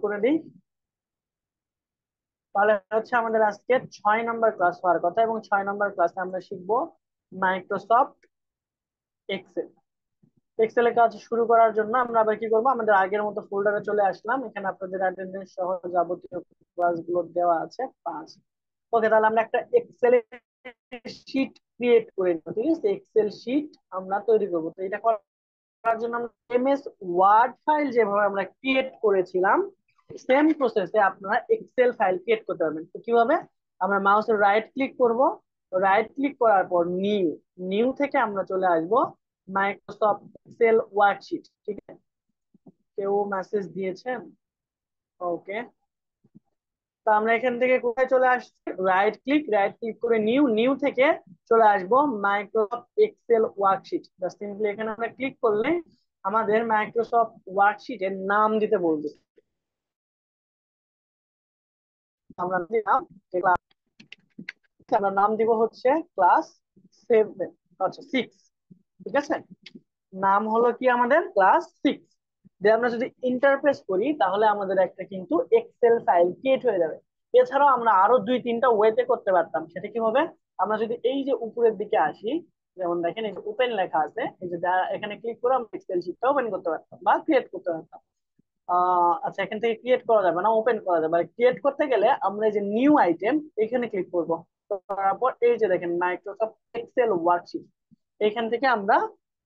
করে দিই। তাহলে হচ্ছে আমাদের আজকে 6 নম্বর ক্লাস হওয়ার কথা, এবং 6 নম্বর ক্লাসে আমরা শিখবো মাইক্রোসফট এক্সেল। এক্সেলের কাজ শুরু করার জন্য আমরা আবার কি করবো, আমাদের আগের মতো ফোল্ডারে চলে আসলাম। এখানে আপনাদের অ্যাটেন্ডেন্স সহ যাবতীয় ক্লাসগুলো দেওয়া আছে 5। ওকে, তাহলে আমরা একটা এক্সেল শিট ক্রিয়েট করে নিব। ঠিক আছে, এক্সেল শিট আমরা তৈরি করবো। তো এটা করার জন্য আমরা এমএস ওয়ার্ড ফাইল যেভাবে আমরা ক্রিয়েট করেছিলাম, সেম প্রসেসে আপনারা এক্সেল ফাইল ক্রিয়েট করতে পারবেন। তো কিভাবে, আমরা মাউসের রাইট ক্লিক করব, রাইট ক্লিক করার পর নিউ, নিউ থেকে আমরা চলে আসব মাইক্রোসফট এক্সেল ওয়ার্কশিট। ঠিক আছে, কেউ মেসেজ দিয়েছেন? ওকে, তো আমরা এখান থেকে কোথায় চলে আসছি, রাইট ক্লিক, রাইট ক্লিক করে নিউ, নিউ থেকে চলে আসবো Microsoft Excel worksheet. Just simply এখানে আমরা ক্লিক করলে আমাদের মাইক্রোসফট ওয়ার্কশিটের নাম দিতে বলবে। আমরা দিলাম, আমরা নাম দিব হচ্ছে ক্লাস 7, আচ্ছা 6। ঠিক আছে, নাম হলো কি আমাদের ক্লাস 6। দিয়ে আমরা যদি ইন্টারপ্রেস করি তাহলে আমাদের একটা কিন্তু এক্সেল ফাইল ক্রিয়েট হয়ে যাবে। এছাড়াও আমরা আরো 2-3টা ওয়েতে করতে পারতাম। সেটা কি হবে, আমরা যদি এই যে উপরের দিকে আসি, যেমন দেখেন এই যে ওপেন লেখা আছে, এই যে এখানে ক্লিক করে আমরা এক্সেল শিটটা ওপেন করতে পারতাম বা ক্রিয়েট করতে পারতাম। আচ্ছা, এখান থেকে ক্রিয়েট করা যাবে না, ওপেন করা যাবে। ক্রিয়েট করতে গেলে আমরা এই যে নিউ আইটেম এখানে ক্লিক করব। তারপর এই যে দেখেন মাইক্রোসফট এক্সেল ওয়ার্কশিট, এখান থেকে আমরা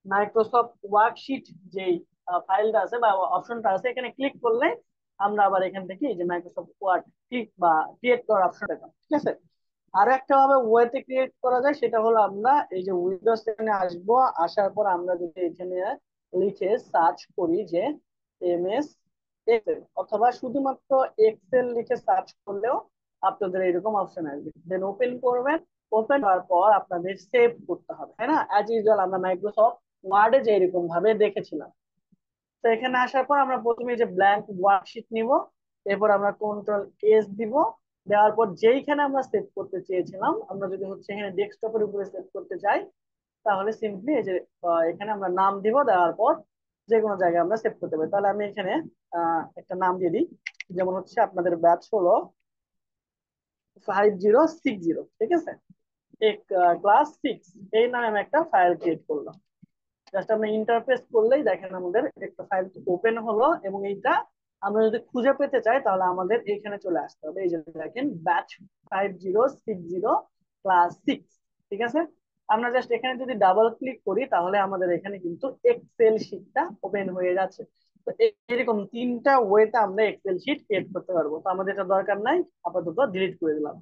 মাইক্রোসফট ওয়ার্কশিট যেই ফাইলটা আছে বা অপশনটা আছে, এখানে ক্লিক করলে আমরা আবার এখান থেকে এই যে মাইক্রোসফট ওয়ার্ড ক্লিক বা ক্রিয়েট করার অপশন পেতাম। ঠিক আছে, আর একটা ভাবে ওয়েতে ক্রিয়েট করা যায়, সেটা হলো আমরা এই যে উইন্ডোজ এখানে আসবো, আসার পর আমরা যদি এখানে লিখে সার্চ করি যে এমএস এক্সেল, অথবা শুধুমাত্র এক্সেল লিখে সার্চ করলেও আপনাদের এরকম অপশন আসবে। দেন ওপেন করবেন, ওপেন হওয়ার পর আপনাদের সেভ করতে হবে, তাই না? অ্যাজ ইউজুয়াল আমরা মাইক্রোসফট ওয়ার্ডে যে এরকম ভাবে দেখেছিলাম। তো এখানে আসার পর আমরা প্রথমে যে ব্ল্যাঙ্ক ওয়ার্কশিট নিব, এরপর আমরা কন্ট্রোল এস দিব। দেওয়ার পর যেইখানে আমরা সেভ করতে চেয়েছিলাম, আমরা যদি হচ্ছে এখানে ডেস্কটপের উপরে সেভ করতে চাই, তাহলে সিম্পলি এই যে এখানে আমরা নাম দিব। দেওয়ার পর যে কোনো জায়গায় আমরা সেভ করতে পারি। তাহলে আমি এখানে একটা নাম দিয়ে দিই, যেমন হচ্ছে আপনাদের ব্যাচ হলো 5060। ঠিক আছে, এক ক্লাস 6, এই নামে আমি একটা ফাইল ক্রিয়েট করলাম। জাস্ট আমরা ইন্টারফেস করলেই দেখেন আমাদের একটা ফাইল ওপেন হলো, এবং এইটা আমরা যদি খুঁজে পেতে চাই তাহলে আমাদের এইখানে চলে আসতে হবে। এই যে দেখেন ব্যাচ 5060 ক্লাস 6। ঠিক আছে, আমরা জাস্ট এখানে যদি ডাবল ক্লিক করি তাহলে আমাদের এখানে কিন্তু এক্সেল শিটটা ওপেন হয়ে যাচ্ছে। তো এরকম 3টা ওয়েতে আমরা এক্সেল শিট ক্রিয়েট করতে পারবো। তো আমাদের এটা দরকার নাই, আপাতত ডিলিট করে দিলাম।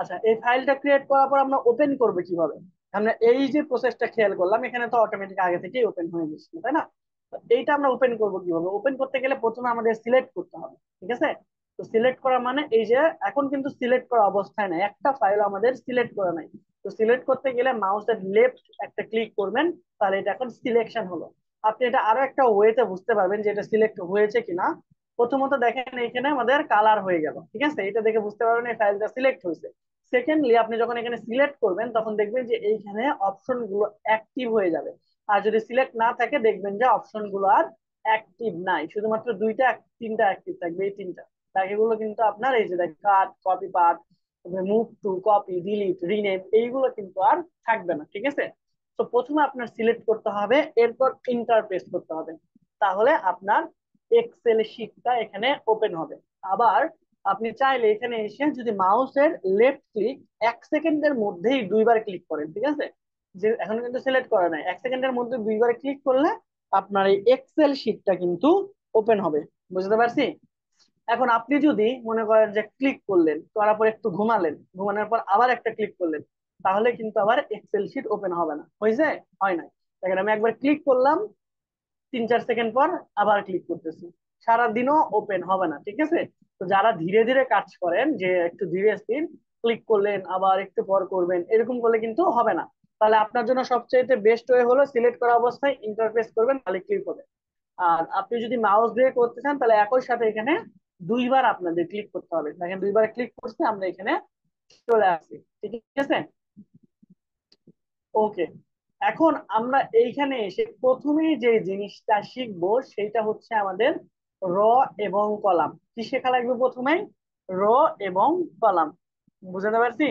আচ্ছা, এই ফাইলটা ক্রিয়েট করার পর আমরা ওপেন করবো কিভাবে, আমরা এই যে প্রসেসটা খেয়াল করলাম, এখানে তো অটোমেটিক আগে থেকেই ওপেন হয়ে গেছিল, তাই না? তো এইটা আমরা ওপেন করবো কিভাবে, ওপেন করতে গেলে প্রথমে আমাদের সিলেক্ট করতে হবে। ঠিক আছে, তো সিলেক্ট করা মানে এই যে এখন কিন্তু সিলেক্ট করা অবস্থায় নাই, একটা ফাইল আমাদের সিলেক্ট করা নাই। তো সিলেক্ট করতে গেলে মাউসের লেফট একটা ক্লিক করবেন, তাহলে এটা এখন সিলেকশন হলো। আপনি এটা আরো একটা ওয়েতে বুঝতে পারবেন যে এটা সিলেক্ট হয়েছে কিনা। প্রথমত দেখেন এখানে আমাদের কালার হয়ে গেল। ঠিক আছে, এটা দেখে বুঝতে পারবেন এই ফাইলটা সিলেক্ট হয়েছে। সেকেন্ডলি, আপনি যখন এখানে সিলেক্ট করবেন তখন দেখবেন যে এইখানে অপশন গুলো অ্যাক্টিভ হয়ে যাবে। আর যদি সিলেক্ট না থাকে দেখবেন যে অপশন গুলো আর অ্যাক্টিভ নাই, শুধুমাত্র 2টা 3টা অ্যাক্টিভ থাকবে, এই 3টা। বাকিগুলো কিন্তু আপনার এই যে দেখ কাট, কপি, পাট, move to, copy, delete, rename, এইগুলো কিন্তু আর থাকবে না। ঠিক আছে, তো প্রথমে আপনার সিলেক্ট করতে হবে, এরপর ইন্টারপ্রেস করতে হবে, তাহলে আপনার এক্সেল শিটটা এখানে ওপেন হবে। আবার আপনি চাইলে এখানে এসে যদি মাউসের লেফট ক্লিক 1 সেকেন্ডের মধ্যেই 2বার ক্লিক করেন, ঠিক আছে, যে এখন কিন্তু সিলেক্ট করা নাই, 1 সেকেন্ডের মধ্যে 2বার ক্লিক করলে আপনার এই এক্সেল শিটটা কিন্তু ওপেন হবে। বুঝতে পারছি? এখন আপনি যদি মনে করেন যে ক্লিক করলেন, করার পর একটু ঘুমালেন, ঘুমানোর পর আবার একটা ক্লিক করলেন, তাহলে কিন্তু আবার এক্সেল শিট ওপেন হবে না। হয়েছে? হয় নাই। দেখেন আমি একবার ক্লিক করলাম, 3-4 সেকেন্ড পর আবার ক্লিক করতেছি, সারাদিনও ওপেন হবে না। ঠিক আছে, তো যারা ধীরে ধীরে কাজ করেন, যে একটু ধীরে স্থির ক্লিক করলেন আবার একটু পর করবেন, এরকম করলে কিন্তু হবে না। তাহলে আপনার জন্য সবচেয়ে বেস্ট ওয়ে হলো সিলেক্ট করা অবস্থায় ইন্টারফেস করবেন, তাহলে ক্লিক হবে। আর আপনি যদি মাউস দিয়ে করতে চান তাহলে একই সাথে এখানে 2বার আপনাদের ক্লিক করতে হবে। দেখেন 2বার ক্লিক করছি, আমরা এখানে চলে আসছি। ঠিক আছে, ওকে। এখন আমরা এইখানে এসে প্রথমেই যে জিনিসটা শিখবো সেটা হচ্ছে আমাদের র এবং কলাম কি শেখা লাগবে প্রথমেই? র এবং কলাম। বুঝতে পারছি?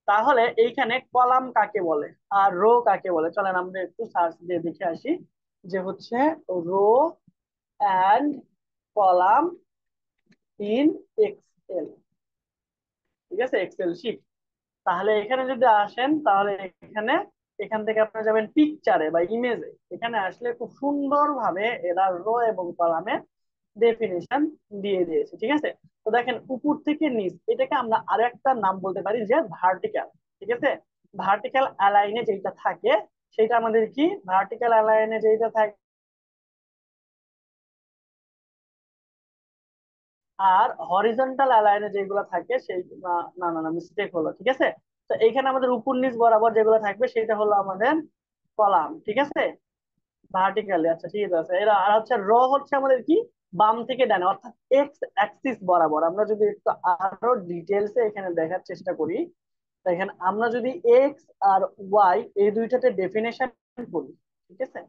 তাহলে এইখানে কলাম কাকে বলে আর রো কাকে বলে, চলেন আমরা একটু সার্চ দিয়ে দেখে আসি যে হচ্ছে row and column in Excel. ঠিক আছে, এক্সেল শিট। তাহলে এখানে যদি আসেন তাহলে এখানে এখান থেকে আপনারা যাবেন পিকচারে বা ইমেজে। এখানে আসলে খুব সুন্দর ভাবে এরা রো এবং কলামের ডেফিনেশন দিয়ে দিয়েছে। ঠিক আছে, তো দেখেন উপর থেকে নিচ এটাকে আমরা আরো একটা নাম বলতে পারি যে ভার্টিক্যাল। ঠিক আছে, ভার্টিক্যাল অ্যালাইনে যেটা থাকে সেটা আমাদের কি, ভার্টিক্যাল অ্যালাইনে যেটা থাকে আর হরিজন্টাল অ্যালাইনে যেগুলো থাকে সেই না না না মিস্টেক হলো। ঠিক আছে, তো এইখানে আমাদের উপর নিচ বরাবর যেগুলো থাকবে সেটা হলো আমাদের কলাম। ঠিক আছে, ভার্টিক্যালি, আচ্ছা ঠিক আছে। এরা আর হচ্ছে র হচ্ছে আমাদের কি, বাম থেকে ডানে অর্থাৎ এক্স অ্যাক্সিস বরাবর। আমরা যদি একটু আরো ডিটেলসে এখানে দেখার চেষ্টা করি, দেখেন আমরা যদি এক্স আর ওয়াই এই দুইটাতে ডেফিনেশন করি, ঠিক আছে,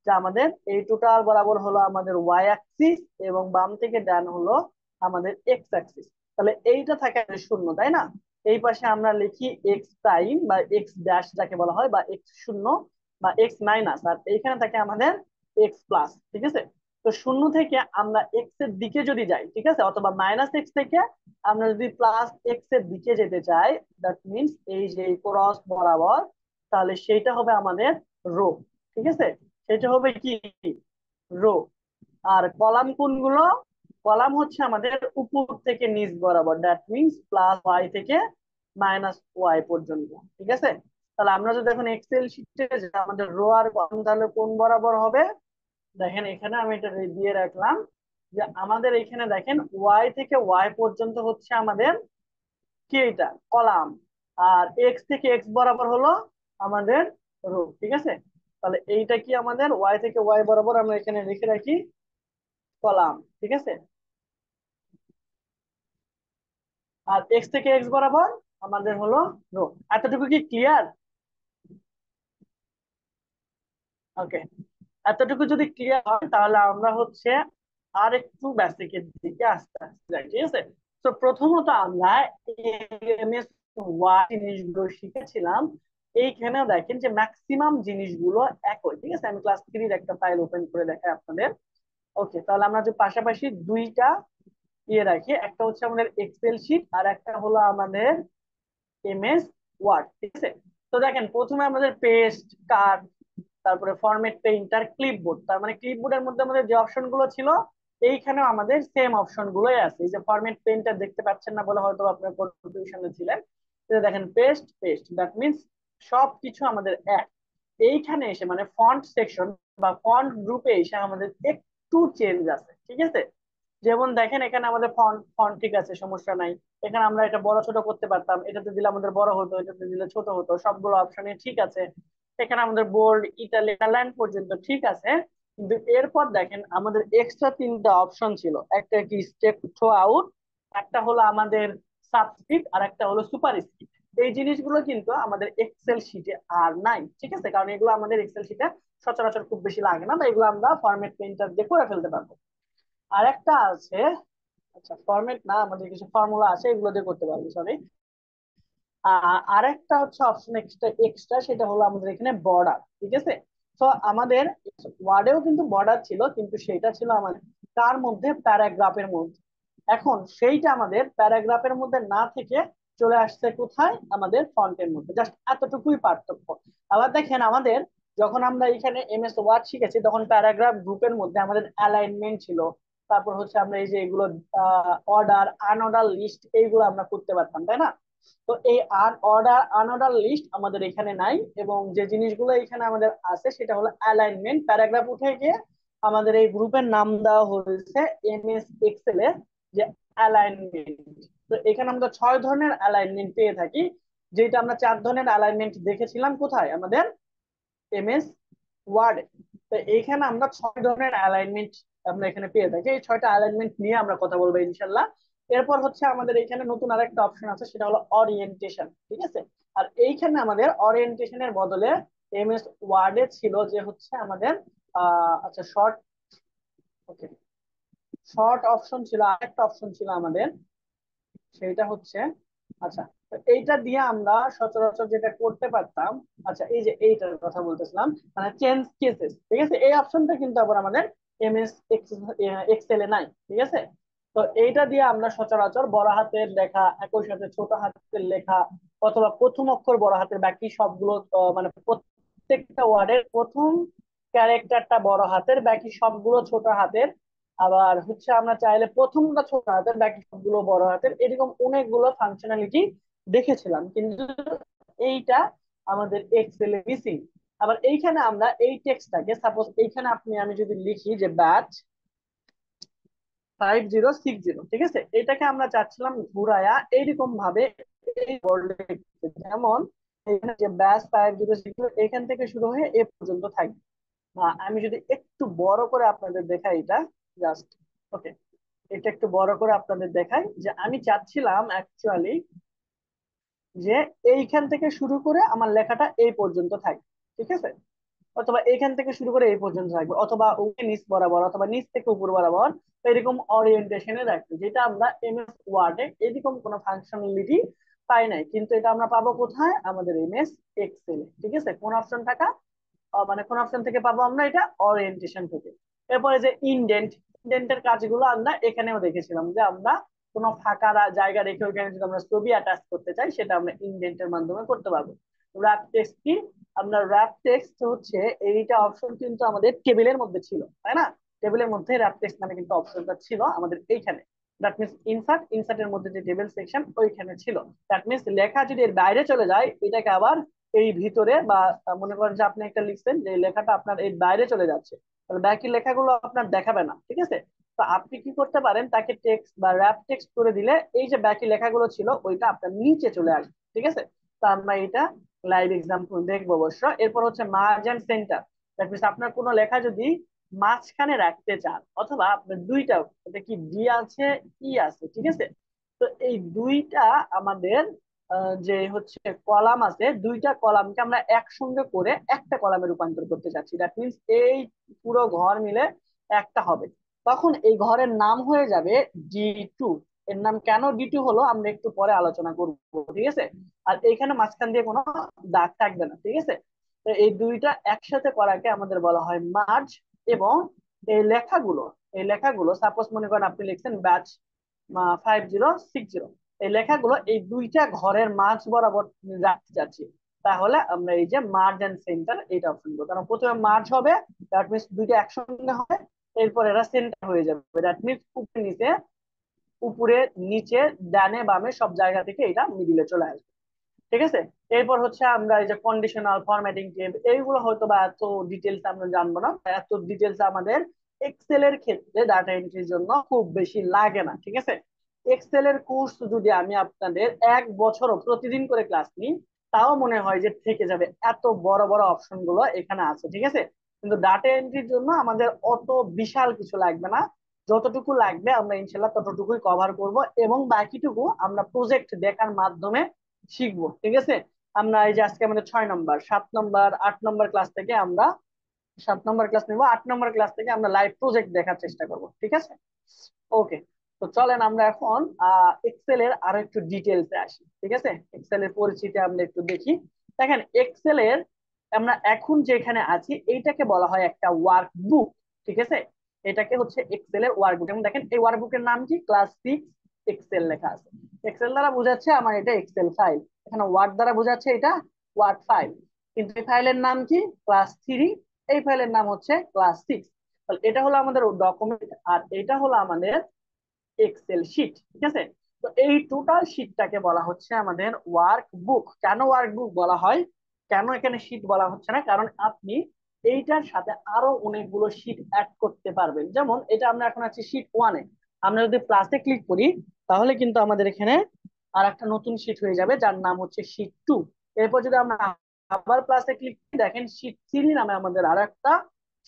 যে আমাদের এই টোটাল বরাবর হলো আমাদের ওয়াই অ্যাক্সিস এবং বাম থেকে ডান হলো আমাদের এক্স অ্যাক্সিস। তাহলে এইটা থাকে আমাদের শূন্য, তাই না? এই পাশে আমরা লিখি এক্স প্রাইম বা এক্স ড্যাশ যাকে বলা হয়, বা এক্স শূন্য বা এক্স মাইনাস, আর এইখানে থাকে আমাদের এক্স প্লাস। ঠিক আছে, তো শূন্য থেকে আমরা এক্স এর দিকে যদি যাই, ঠিক আছে, অথবা মাইনাস এক্স থেকে আমরা যদি প্লাস এক্স এর দিকে যেতে চাই, দ্যাট মিনস এই যে ক্রস বরাবর, তাহলে সেইটা হবে আমাদের রো। ঠিক আছে, সেটা হবে কি, রো। আর কলাম কোনগুলো? কলাম হচ্ছে আমাদের উপর থেকে নিচ বরাবর, দ্যাট মিনস প্লাস ওয়াই থেকে মাইনাস ওয়াই পর্যন্ত। ঠিক আছে, তাহলে আমরা যদি এখন এক্সেল শিটে আমাদের রো আর কলাম তাহলে কোন বরাবর হবে, দেখেন এখানে আমি এটা দিয়ে রাখলাম যে আমাদের এখানে দেখেন ওয়াই থেকে ওয়াই পর্যন্ত হচ্ছে আমাদের কি, এটা কলাম। আর এক্স থেকে এক্স বরাবর হলো আমাদের রো। ঠিক আছে, তাহলে এইটা কি আমাদের ওয়াই থেকে ওয়াই বরাবর আমরা এখানে লিখে রাখি কলাম। ঠিক আছে, আর এক্স থেকে এক্স বরাবর আমাদের হলো রো। এতটুকু কি ক্লিয়ার? ওকে, এতটুকু যদি ক্লিয়ার হয় তাহলে আমরা হচ্ছে আর একটু বেসিকের দিকে আস্তে আস্তে যাই। ঠিক আছে, তো প্রথমত আমরা এমএস ওয়ার্ড জিনিসগুলো শিখেছিলাম। এইখানে দেখেন যে ম্যাক্সিমাম জিনিসগুলো একই। ঠিক আছে, আমি ক্লাস 3 একটা ফাইল ওপেন করে দেখাই আপনাদের। ওকে, তাহলে আমরা যে পাশাপাশি দুইটা ইয়ে রাখি, একটা হচ্ছে আমাদের এক্সেল শিট আর একটা হলো আমাদের এমএস ওয়ার্ড। ঠিক আছে, তো দেখেন প্রথমে আমাদের পেস্ট, কাট, তারপরে ফরম্যাট পেইন্টার, ক্লিপবোর্ড। তার মানে ক্লিপবোর্ডের মধ্যে আমাদের যে অপশন গুলো ছিল এইখানেও আমাদের সেম অপশন গুলোই আছে। এই যে ফরম্যাট পেইন্টার দেখতে পাচ্ছেন না বলে হয়তো আপনার কনফিউশনে ছিলেন। দেখেন পেস্ট পেস্ট, দ্যাট মিনস সবকিছু আমাদের এক। এইখানে এসে মানে ফন্ট সেকশন বা ফন্ট গ্রুপে এসে আমাদের একটু চেঞ্জ আছে। ঠিক আছে, যেমন দেখেন এখানে আমাদের ফন্ট ফন্ট ঠিক আছে, সমস্যা নাই। এখানে আমরা এটা বড় ছোট করতে পারতাম, এটাতে দিলে আমাদের বড় হতো, এটাতে দিলে ছোট হতো, সবগুলো অপশনে ঠিক আছে। এখানে আমাদের বোল্ড, ইটালিয়ান পর্যন্ত ঠিক আছে। কিন্তু এরপর দেখেন আমাদের এক্সট্রা তিনটা অপশন ছিল, একটা কি স্টেপ থ্রো আউট, একটা হলো আমাদের সাবস্ক্রিপ্ট, আর একটা হলো সুপারস্ক্রিপ্ট। এই জিনিসগুলো কিন্তু আমাদের এক্সেল শিটে আর নাই। ঠিক আছে, কারণ এগুলো আমাদের এক্সেল শিটে সচরাচর খুব বেশি লাগে না, বা এগুলো আমরা ফরম্যাট পেইন্টার দিয়ে করে ফেলতে পারবো। আর একটা আছে, আচ্ছা ফরম্যাট না, আমাদের কিছু ফর্মুলা আছে এগুলো দিয়ে করতে পারবো, সরি। আরেকটা হচ্ছে অপশন এক্সট্রা এক্সট্রা, সেটা হলো আমাদের এখানে বর্ডার। ঠিক আছে, তো আমাদের ওয়ার্ডেও কিন্তু বর্ডার ছিল, কিন্তু সেটা ছিল আমাদের তার মধ্যে প্যারাগ্রাফের মধ্যে। এখন সেইটা আমাদের প্যারাগ্রাফের মধ্যে না থেকে চলে আসছে কোথায়, আমাদের ফন্টের মধ্যে। জাস্ট এতটুকুই পার্থক্য। আবার দেখেন আমাদের যখন আমরা এখানে এমএস ওয়ার্ড শিখেছি তখন প্যারাগ্রাফ গ্রুপের মধ্যে আমাদের অ্যালাইনমেন্ট ছিল, তারপর হচ্ছে আমরা এই যে এগুলো অর্ডার, আনঅর্ডার লিস্ট এইগুলো আমরা করতে পারতাম, তাই না? তো এই অর্ডার আনঅর্ডার লিস্ট আমাদের এখানে নাই, এবং যে জিনিসগুলো এখানে আমাদের আছে সেটা হলো অ্যালাইনমেন্ট। প্যারাগ্রাফ উঠে গিয়ে আমাদের এই গ্রুপের নাম দেওয়া হয়েছে এমএস এক্সেল এর যে অ্যালাইনমেন্ট। তো এখানে আমরা 6 ধরনের অ্যালাইনমেন্ট পেয়ে থাকি, যেটা আমরা 4 ধরনের অ্যালাইনমেন্ট দেখেছিলাম কোথায়, আমাদের এমএস ওয়ার্ডে। তো এইখানে আমরা 6 ধরনের অ্যালাইনমেন্ট আমরা এখানে পেয়ে থাকি। এই 6টা অ্যালাইনমেন্ট নিয়ে আমরা কথা বলবো ইনশাল্লাহ। এরপর হচ্ছে আমাদের এখানে নতুন আরেকটা অপশন আছে, সেটা হলো অরিয়েন্টেশন। ঠিক আছে, আর এইখানে আমাদের অরিয়েন্টেশনের বদলে এমএস ওয়ার্ডে ছিল যে হচ্ছে আমাদের আচ্ছা শর্ট, ওকে, শর্ট অপশন ছিল, আরেকটা অপশন ছিল আমাদের, সেটা হচ্ছে, আচ্ছা, তো এইটা দিয়ে আমরা সচরাচর যেটা করতে পারতাম, আচ্ছা এই যে এইটার কথা বলতেছিলাম, মানে চেঞ্জ কেসেস, ঠিক আছে, এই অপশনটা কিন্তু আবার আমাদের এমএস এক্সেল এ নাই, ঠিক আছে। তো এইটা দিয়ে আমরা সচরাচর বড় হাতের লেখা একই সাথে ছোট হাতের লেখা, অথবা প্রথম অক্ষর বড় হাতের, বাকি সবগুলো মানে প্রত্যেকটা ওয়ার্ডের প্রথম ক্যারেক্টারটা বড় হাতের, বাকি সবগুলো ছোট হাতের, আবার হচ্ছে আমরা চাইলে প্রথমটা ছোট হাতের বাকি সবগুলো বড় হাতের, এরকম অনেকগুলো ফাংশনালিটি দেখেছিলাম, কিন্তু এইটা আমাদের এক্সেল এ মিসিং। আবার এইখানে আমরা এই টেক্সটটাকে সাপোজ এইখানে আমি যদি লিখি যে ব্যাচ 5060, ঠিক আছে, এটাকে আমরা চাচ্ছিলাম ঘুরায়া এইরকম ভাবে এই board এ লিখতে। যেমন এখানে যে ব্যাচ 5060 এখান থেকে শুরু হয়ে এ পর্যন্ত থাকবে। আমি যদি একটু বড় করে আপনাদের দেখাই এটা, জাস্ট, ওকে, এটা একটু বড় করে আপনাদের দেখাই যে আমি চাচ্ছিলাম অ্যাকচুয়ালি যে এইখান থেকে শুরু করে আমার লেখাটা এই পর্যন্ত থাকবে, ঠিক আছে, অথবা এইখান থেকে শুরু করে এই পর্যন্ত থাকবে, অথবা উপরে নিচ বরাবর, অথবা নিচ থেকে উপর বরাবর, এরকম ওরিয়েন্টেশনে রাখবে, যেটা আমরা এমএস ওয়ার্ডে এরকম কোনো ফাংশনালিটি পাই নাই, কিন্তু এটা আমরা পাবো কোথায়, আমাদের এমএস এক্সেল, ঠিক আছে। কোন অপশন টাকা, মানে কোন অপশন থেকে পাবো আমরা এটা, ওরিয়েন্টেশন থেকে। এরপরে যে ইনডেন্ট, ইনডেন্টের কাজগুলো আমরা এখানেও দেখেছিলাম, যে আমরা কোনো ফাঁকা জায়গা রেখে ওইখানে যদি আমরা ছবি অ্যাটাচ করতে চাই, সেটা আমরা ইনডেন্টের মাধ্যমে করতে পারবো। র্যাপ টেক্সট কি, আমরা র্যাপ টেক্সট হচ্ছে, এইটা অপশন কিন্তু আমাদের টেবিলের মধ্যে ছিল, তাই না, টেবিলের মধ্যে র্যাপ টেক্সট মানে কিন্তু অপশনটা ছিল আমাদের এইখানে। দ্যাট মিনস ইনসার্টের মধ্যে যে টেবিল সেকশন ওইখানে ছিল। দ্যাট মিনস লেখা যদি এর বাইরে চলে যায়, এটাকে আবার এই ভিতরে বা মনে করেন যে আপনি একটা লিখছেন যে লেখাটা আপনার এই বাইরে চলে যাচ্ছে, তাহলে বাকি লেখাগুলো আপনার দেখাবে না, ঠিক আছে। তো আপনি কি করতে পারেন, তাকে টেক্সট বা র্যাপ টেক্সট করে দিলে এই যে বাকি লেখাগুলো ছিল ওইটা আপনার নিচে চলে আসবে, ঠিক আছে। তো আমরা এটা লাইভ এক্সাম্পল দেখবো অবশ্য। এরপর হচ্ছে merge and centre, that means আপনার কোনো লেখা যদি মাঝখানে রাখতে চান, অথবা আপনার দুইটা, এটা কি ডি আছে ই আছে, ঠিক আছে, তো এই দুইটা আমাদের যে হচ্ছে কলাম আছে, দুইটা কলামকে আমরা একসঙ্গে করে একটা কলামে রূপান্তর করতে চাচ্ছি, দ্যাট মিনস এই পুরো ঘর মিলে একটা হবে, তখন এই ঘরের নাম হয়ে যাবে ডি 2। এর নাম কেন ডি 2 হলো আমরা একটু পরে আলোচনা করব, ঠিক আছে। আর এইখানে মাঝখান দিয়ে কোনো দাগ থাকবে না, ঠিক আছে। তো এই দুইটা একসাথে করাকে আমাদের বলা হয় মার্জ। এবং এই লেখাগুলো, সাপোজ মনে করেন আপনি লিখছেন ব্যাচ 5060, এই লেখাগুলো এই দুইটা ঘরের মাঝ বরাবর রাখতে চাচ্ছি, তাহলে আমরা এই যে মার্জ এন্ড সেন্টার এইটা অপশন করবো, কারণ প্রথমে মার্জ হবে, দ্যাট মিনস দুইটা একসঙ্গে হবে, এরপর এরা সেন্টার হয়ে যাবে, দ্যাট মিনস উপরে নিচে, উপরে নিচে ডানে বামে সব জায়গা থেকে এটা মিডিলে চলে আসবে, ঠিক আছে। এরপর হচ্ছে আমরা এই যে কন্ডিশনাল ফরম্যাটিং টেপ, এইগুলো হয়তো বা এত ডিটেলস আমরা জানবো না, এত ডিটেলস আমাদের এক্সেল এর ক্ষেত্রে ডাটা এন্ট্রির জন্য খুব বেশি লাগে না, ঠিক আছে। এক্সেল এর কোর্স যদি আমি আপনাদের 1 বছরও প্রতিদিন করে ক্লাস নিই, তাও মনে হয় যে থেকে যাবে, এত বড় বড় অপশন গুলো এখানে আছে, ঠিক আছে। কিন্তু ডাটা এন্ট্রির জন্য আমাদের অত বিশাল কিছু লাগবে না, যতটুকু লাগবে আমরা ইনশাল্লাহ ততটুকুই কভার করব, এবং বাকিটুকু আমরা প্রজেক্ট দেখার মাধ্যমে শিখবো, ঠিক আছে। আমরা এই যে আজকে আমাদের 6 নম্বর, 7 নম্বর, 8 নম্বর ক্লাস থেকে আমরা 7 নম্বর ক্লাস নিবো, 8 নম্বর ক্লাস থেকে আমরা লাইভ প্রজেক্ট দেখার চেষ্টা করব, ঠিক আছে। ওকে, তো চলেন আমরা এখন এক্সেল এর আরো একটু ডিটেলসে আসি, ঠিক আছে। এক্সেল এর পরিচিতি আমরা একটু দেখি। দেখেন এক্সেল এর আমরা এখন যেখানে আছি এইটাকে বলা হয় একটা ওয়ার্কবুক, ঠিক আছে। এটাকে হচ্ছে এক্সেল এর ওয়ার্কবুক, এবং দেখেন এই ওয়ার্কবুকের নাম কি, ক্লাস 6 এক্সেল লেখা আছে। এক্সেল দ্বারা বোঝাচ্ছে আমার এটা এক্সেল ফাইল, এখানে ওয়ার্ড দ্বারা বোঝাচ্ছে এটা ওয়ার্ড ফাইল, কিন্তু এই ফাইলের নাম কি, ক্লাস 3, এই ফাইলের নাম হচ্ছে ক্লাস 6। তাহলে এটা হলো আমাদের ডকুমেন্ট, আর এটা হলো আমাদের এক্সেল শিট, ঠিক আছে। তো এই টোটাল শিটটাকে বলা হচ্ছে আমাদের ওয়ার্কবুক। কেন ওয়ার্কবুক বলা হয়, কেন এখানে শিট বলা হচ্ছে না, কারণ আপনি এইটার সাথে আরো অনেকগুলো শিট অ্যাড করতে পারবেন। যেমন এটা আমরা এখন আছি শিট 1-এ, আমরা যদি প্লাসে ক্লিক করি তাহলে কিন্তু আমাদের এখানে আর একটা নতুন শিট হয়ে যাবে যার নাম হচ্ছে শিট 2। এরপর যদি আমরা আবার প্লাসে ক্লিক করি, দেখেন শিট 3 নামে আমাদের আর একটা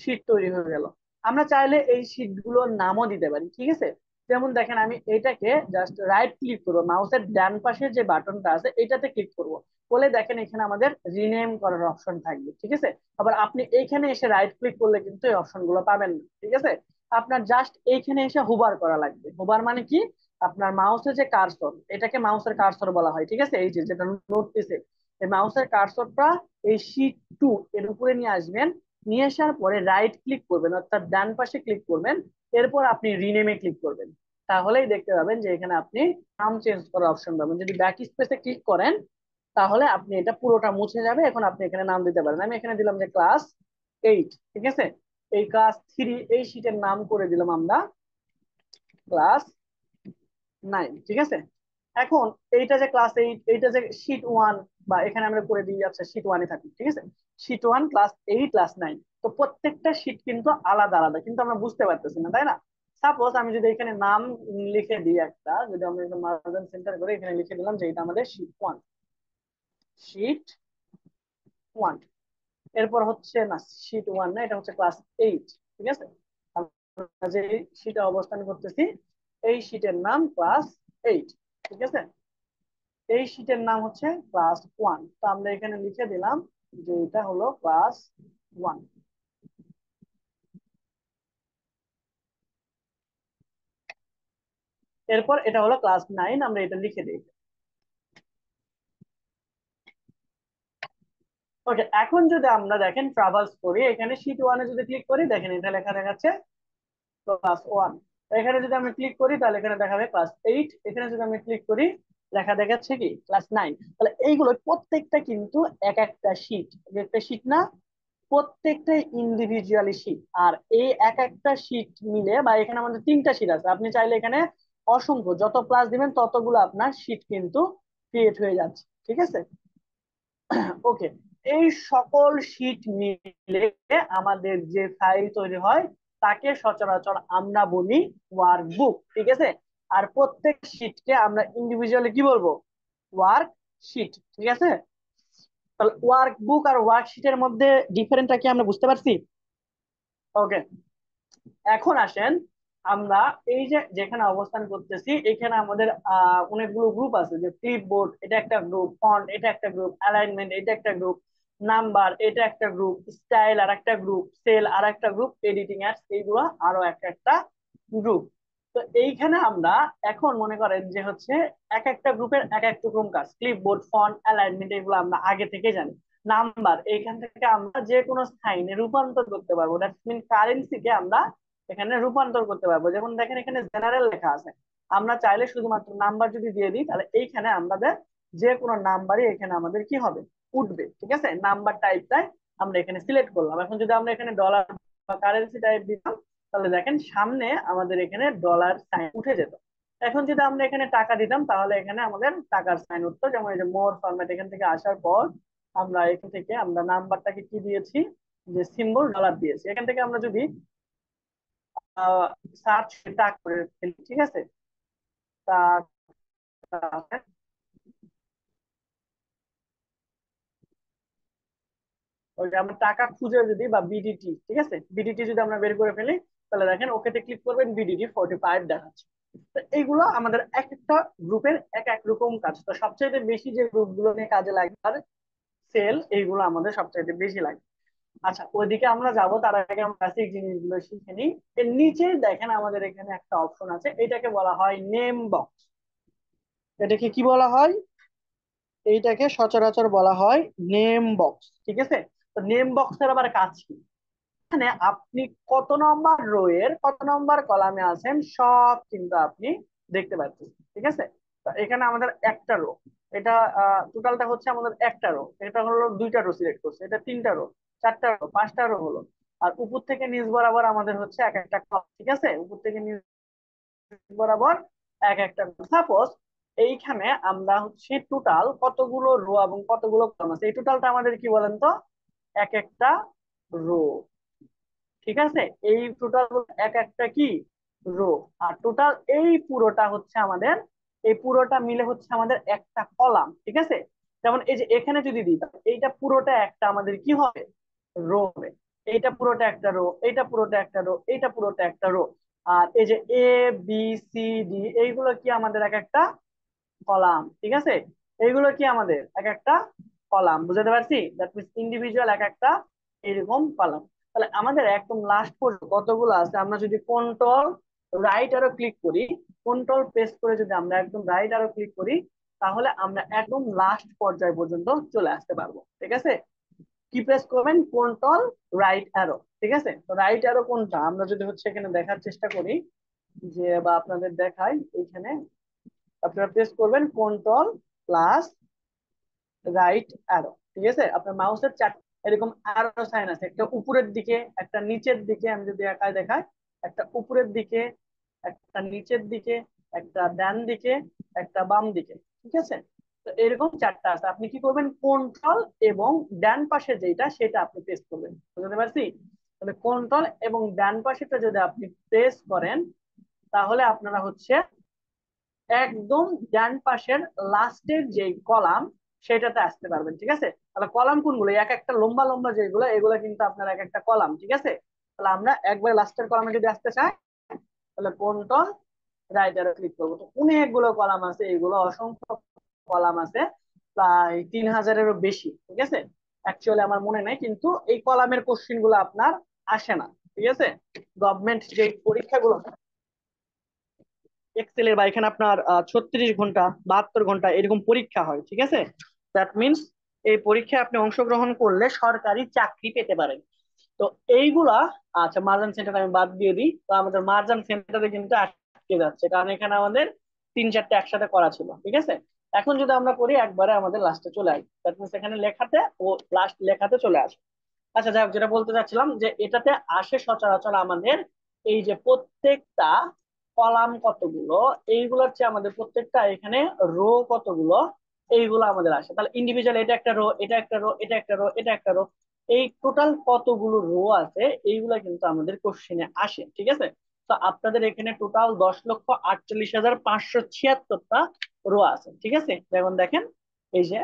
শিট তৈরি হয়ে গেল। আমরা চাইলে এই শিট গুলোর নামও দিতে পারি, ঠিক আছে। যেমন দেখেন আমি এটাকে জাস্ট রাইট ক্লিক করবো, মাউসের ডান পাশে যে বাটনটা আছে এটাতে ক্লিক করব, বলে দেখেন এখানে আমাদের রিনেম করার অপশন থাকবে, ঠিক আছে। আবার আপনি এইখানে এসে রাইট ক্লিক করলে কিন্তু এই অপশন গুলো পাবেন না, ঠিক আছে। আপনার জাস্ট এইখানে এসে হোভার করা লাগবে। হোভার মানে কি, আপনার মাউসের যে কার্সর, এটাকে মাউসের কার্সর বলা হয়, ঠিক আছে? এই যে যেটা নড়তেছে, এই মাউসের কার্সরটা এই শীট 2 এর উপরে নিয়ে আসবেন। নিয়ে আসার পরে রাইট ক্লিক করবেন, অর্থাৎ ডান পাশে ক্লিক করবেন। এরপর আপনি রিনেমে ক্লিক করবেন। তাহলেই দেখতে পাবেন যে এখানে আপনি নাম চেঞ্জ করার অপশন পাবেন। যদি ব্যাক স্পেসে ক্লিক করেন তাহলে আপনি এটা পুরোটা মুছে যাবে। এখন আপনি এখানে নাম দিতে পারেন। আমি এখানে দিলাম যে ক্লাস 8, ঠিক আছে? এই ক্লাস 3 এই শীটের নাম করে দিলাম আমরা ক্লাস 9, ঠিক আছে? এখন এইটা যে ক্লাস 8, এইটা যে শীট 1, বা এখানে আমরা করে দিই আচ্ছা শীট 1-এ থাকি, ঠিক আছে? Sheet 1, class 8, class 9। তো প্রত্যেকটা শীট কিন্তু আলাদা আলাদা, কিন্তু আমরা বুঝতে পারতেছি না, তাই না? সাপোজ আমি যদি এখানে নাম লিখে দিই একটা, যদি আমরা মার্জিন সেন্টার করে এখানে লিখে দিলাম যে এটা আমাদের শীট 1। এরপর হচ্ছে না, শীট 1 না, এটা হচ্ছে ক্লাস 8, ঠিক আছে? আমরা যে শীটে অবস্থান করতেছি এই শীটের নাম ক্লাস 8, ঠিক আছে? এই শীটের নাম হচ্ছে ক্লাস 1। তো আমরা এখানে লিখে দিলাম যে এটা হলো ক্লাস 1। এরপর এটা হলো ক্লাস 9, আমরা এটা লিখে দিই। ওকে, এখন যদি আমরা দেখেন ট্রাভার্স করি, এখানে শীট 1-এ যদি ক্লিক করি, দেখেন এটা লেখা দেখাচ্ছে ক্লাস 1। এখানে যদি আমি ক্লিক করি তাহলে এখানে দেখাবে ক্লাস 8। এখানে যদি আমি ক্লিক করি লেখা দেখাচ্ছে কি ক্লাস 9। তাহলে এইগুলো প্রত্যেকটা কিন্তু এক একটা শীট, একটা শীট না, প্রত্যেকটা ইন্ডিভিজুয়ালি শীট। আর এই এক একটা শীট মিলে, বা এখানে আমাদের 3টা শীট আছে, আপনি চাইলে এখানে অসংখ্য যত প্লাস দিবেন ততগুলো আপনার শীট কিন্তু ক্রিয়েট হয়ে যাচ্ছে, ঠিক আছে? ওকে, এই সকল শীট মিলে আমাদের যে ফাইল তৈরি হয় তাকে সচরাচর আমরা বলি ওয়ার্কবুক, ঠিক আছে? আর প্রত্যেক শীটকে আমরা ইন্ডিভিজুয়ালি কি বলবো? ওয়ার্ক শিট, ঠিক আছে? তাহলে ওয়ার্কবুক আর ওয়ার্কশিটের মধ্যে ডিফারেন্টটা কি আমরা বুঝতে পারছি? ওকে, এখন আসেন আমরা এই যে যেখানে অবস্থান করতেছি এখানে আমাদের অনেকগুলো গ্রুপ আছে, যে ক্লিপবোর্ড এটা একটা গ্রুপ, ফন্ট এটা একটা গ্রুপ, অ্যালাইনমেন্ট এটা একটা গ্রুপ, নাম্বার এটা একটা গ্রুপ, স্টাইল আর একটা গ্রুপ, সেল আর একটা গ্রুপ, এডিটিং অ্যাডস এইগুলো আরো একটা একটা গ্রুপ। তো এইখানে আমরা এখন মনে করেন যে হচ্ছে এক একটা গ্রুপের এক এক রকম কাজ, ক্লিপবোর্ড ফন্ট অ্যালাইনমেন্ট এগুলো আমরা আগে থেকে জানি। নাম্বার, এইখান থেকে আমরা যে কোনো সাইনে রূপান্তর করতে পারবো, দ্যাটস মিন কারেন্সিকে আমরা এখানে রূপান্তর করতে পারবো। যেমন দেখেন এখানে জেনারেল লেখা আছে, আমরা চাইলে শুধুমাত্র নাম্বার যদি দিয়ে দিই তাহলে এইখানে আমাদের যে কোনো নাম্বারই এখানে আমাদের কি হবে, উঠবে, ঠিক আছে? নাম্বার টাইপটাই আমরা এখানে সিলেক্ট করলাম। এখন যদি আমরা এখানে ডলার বা কারেন্সি টাইপ দিতাম তাহলে দেখেন সামনে আমাদের এখানে ডলার সাইন উঠে যেত। এখন যদি আমরা এখানে টাকা দিতাম তাহলে এখানে আমাদের টাকার সাইন উঠতো। যেমন এই যে মোর ফরম্যাট, এখান থেকে আসার পর আমরা এখান থেকে আমরা নাম্বারটাকে কি দিয়েছি, যে সিম্বল ডলার দিয়েছি। এখান থেকে আমরা যদি সার্চ টাক করে ফেলি, ঠিক আছে? টাক, ওই যে আমরা টাকা খুঁজে যদি, বা বিডিটি, ঠিক আছে, বিডিটি যদি আমরা বের করে ফেলি তাহলে দেখেন ওকেতে ক্লিক করবেন, বিডিটি 45 দেখাচ্ছে। তো এইগুলো আমাদের এক একটা গ্রুপের এক এক রকম কাজ। তো সবচেয়ে বেশি যে গ্রুপগুলো নিয়ে কাজে লাগে আর সেল, এইগুলো আমাদের সবচেয়ে বেশি লাগে। আচ্ছা, ওইদিকে আমরা যাব, তার আগে আমরা বেসিক জিনিসগুলো শিখে নিই। এর নিচে দেখেন আমাদের এখানে একটা অপশন আছে, এটাকে বলা হয় নেম বক্স। এটাকে কি বলা হয়? এইটাকে সচরাচর বলা হয় নেম বক্স, ঠিক আছে? তো নেম বক্সের আবার কাজ কি? এখানে আপনি কত নম্বর রো এর কত নম্বর কলামে আছেন সব কিন্তু আপনি দেখতে পাচ্ছেন, ঠিক আছে? তো এখানে আমাদের একটা রো, এটা টোটালটা হচ্ছে আমাদের একটা রো, এটা হলো দুইটা রো সিলেক্ট করছে, এটা তিনটা রো, চারটা রো, পাঁচটা রো হলো। আর উপর থেকে নিচ বরাবর আমাদের হচ্ছে এক একটা কলাম, ঠিক আছে? উপর থেকে নিচ বরাবর এক একটা। সাপোজ এইখানে আমরা হচ্ছে টোটাল কতগুলো রো এবং কতগুলো কলাম আছে, এই টোটালটা আমাদের কি বলেন তো? এক একটা রো, ঠিক আছে? এই টোটাল এক একটা কি রো। আর টোটাল এই পুরোটা হচ্ছে আমাদের, এই পুরোটা মিলে হচ্ছে আমাদের একটা কলাম, ঠিক আছে? যেমন এই যে এখানে যদি দিই তাহলে এইটা পুরোটা একটা আমাদের কি হবে, রো হবে। এইটা পুরোটা একটা রো, এইটা পুরোটা একটা রো, এইটা পুরোটা একটা রো। আর এই যে A B C D এইগুলো কি আমাদের এক একটা কলাম, ঠিক আছে? এইগুলো কি আমাদের এক একটা কলাম, বুঝতে পারছি? দ্যাট মিনস ইন্ডিভিজুয়াল এক একটা এরকম কলাম। তাহলে আমাদের একদম লাস্ট পর্যন্ত কতগুলো আছে, আমরা যদি কন্ট্রোল রাইট আরো ক্লিক করি, কন্ট্রোল প্রেস করে যদি আমরা একদম রাইট আরো ক্লিক করি, তাহলে আমরা একদম লাস্ট পর্যায় পর্যন্ত চলে আসতে পারবো। ঠিক আছে, কি প্রেস করবেন? Control right arrow. ঠিক আছে, তো রাইট অ্যারো কোনটা আমরা যদি হচ্ছে এখানে দেখার চেষ্টা করি, যে বা আপনাদের দেখাই এখানে, আপনারা প্রেস করবেন কন্ট্রোল প্লাস রাইট অ্যারো। ঠিক আছে, আপনার মাউসের চার এরকম অ্যারো সাইন আছে, একটা উপরের দিকে, একটা নিচের দিকে। আমি যদি একাই দেখাই, একটা উপরের দিকে, একটা নিচের দিকে, একটা ডান দিকে, একটা বাম দিকে। ঠিক আছে, তো এরকম চারটা আছে। আপনি কি করবেন? কন্ট্রোল এবং ডান পাশে যেটা সেটা আপনি প্রেস করবেন। বুঝতে পারছি? তাহলে কন্ট্রোল এবং ডান পাশেটা যদি আপনি প্রেস করেন, তাহলে আপনারা হচ্ছে একদম ডান পাশের লাস্টের যে কলাম সেটাতে আসতে পারবেন। ঠিক আছে, তাহলে কলাম কোনগুলো? এক একটা লম্বা লম্বা যেগুলো, এগুলো কিন্তু আপনার এক একটা কলাম। ঠিক আছে, তাহলে আমরা একবার লাস্টের কলামে যদি আসতে চাই, তাহলে কন্ট্রোল রাইট অ্যারো ক্লিক করবো। তো অনেকগুলো কলাম আছে, এগুলো অসংখ্য কলাম আছে, প্রায় 3000-এরও বেশি। ঠিক আছে, অ্যাকচুয়ালি আমার মনে নাই, কিন্তু এই কলামের কোশ্চিন গুলো আপনার আসে না। ঠিক আছে, গভর্নমেন্ট যে পরীক্ষাগুলো এক্সেলের, বা এখানে আপনার 36 ঘন্টা 72 ঘন্টা এরকম পরীক্ষা হয়। ঠিক আছে, দ্যাট মিনস এই পরীক্ষায় আপনি অংশগ্রহণ করলে সরকারি চাকরি পেতে পারেন। তো এইগুলা, আচ্ছা মার্জান সেন্টার আমি বাদ দিয়ে দিই, তো আমাদের মার্জান সেন্টারে কিন্তু আটকে যাচ্ছে, কারণ এখানে আমাদের 3-4টা একসাথে করা ছিল। ঠিক আছে, এখন যদি আমরা করি একবারে আমাদের লাস্টে চলে আসবে, দ্যাট মিনস এখানে লেখাতে ও লাস্ট লেখাতে চলে আসে। আচ্ছা যাই হোক, যেটা বলতে চাচ্ছিলাম যে এটাতে আসে সচরাচর আমাদের এই যে প্রত্যেকটা কলাম কতগুলো, এইগুলোর চেয়ে আমাদের প্রত্যেকটা এখানে রো কতগুলো, এইগুলো আমাদের আসে। তাহলে ইন্ডিভিজুয়াল এটা একটা রো, এটা একটা রো, এটা একটা রো, এটা একটা রো, এই টোটাল কতগুলো রো আছে এইগুলা কিন্তু আমাদের কোশ্চেনে আসে। ঠিক আছে, তো আপনাদের এখানে টোটাল 10,48,576টা রো আছে। ঠিক আছে, যেমন দেখেন এই যে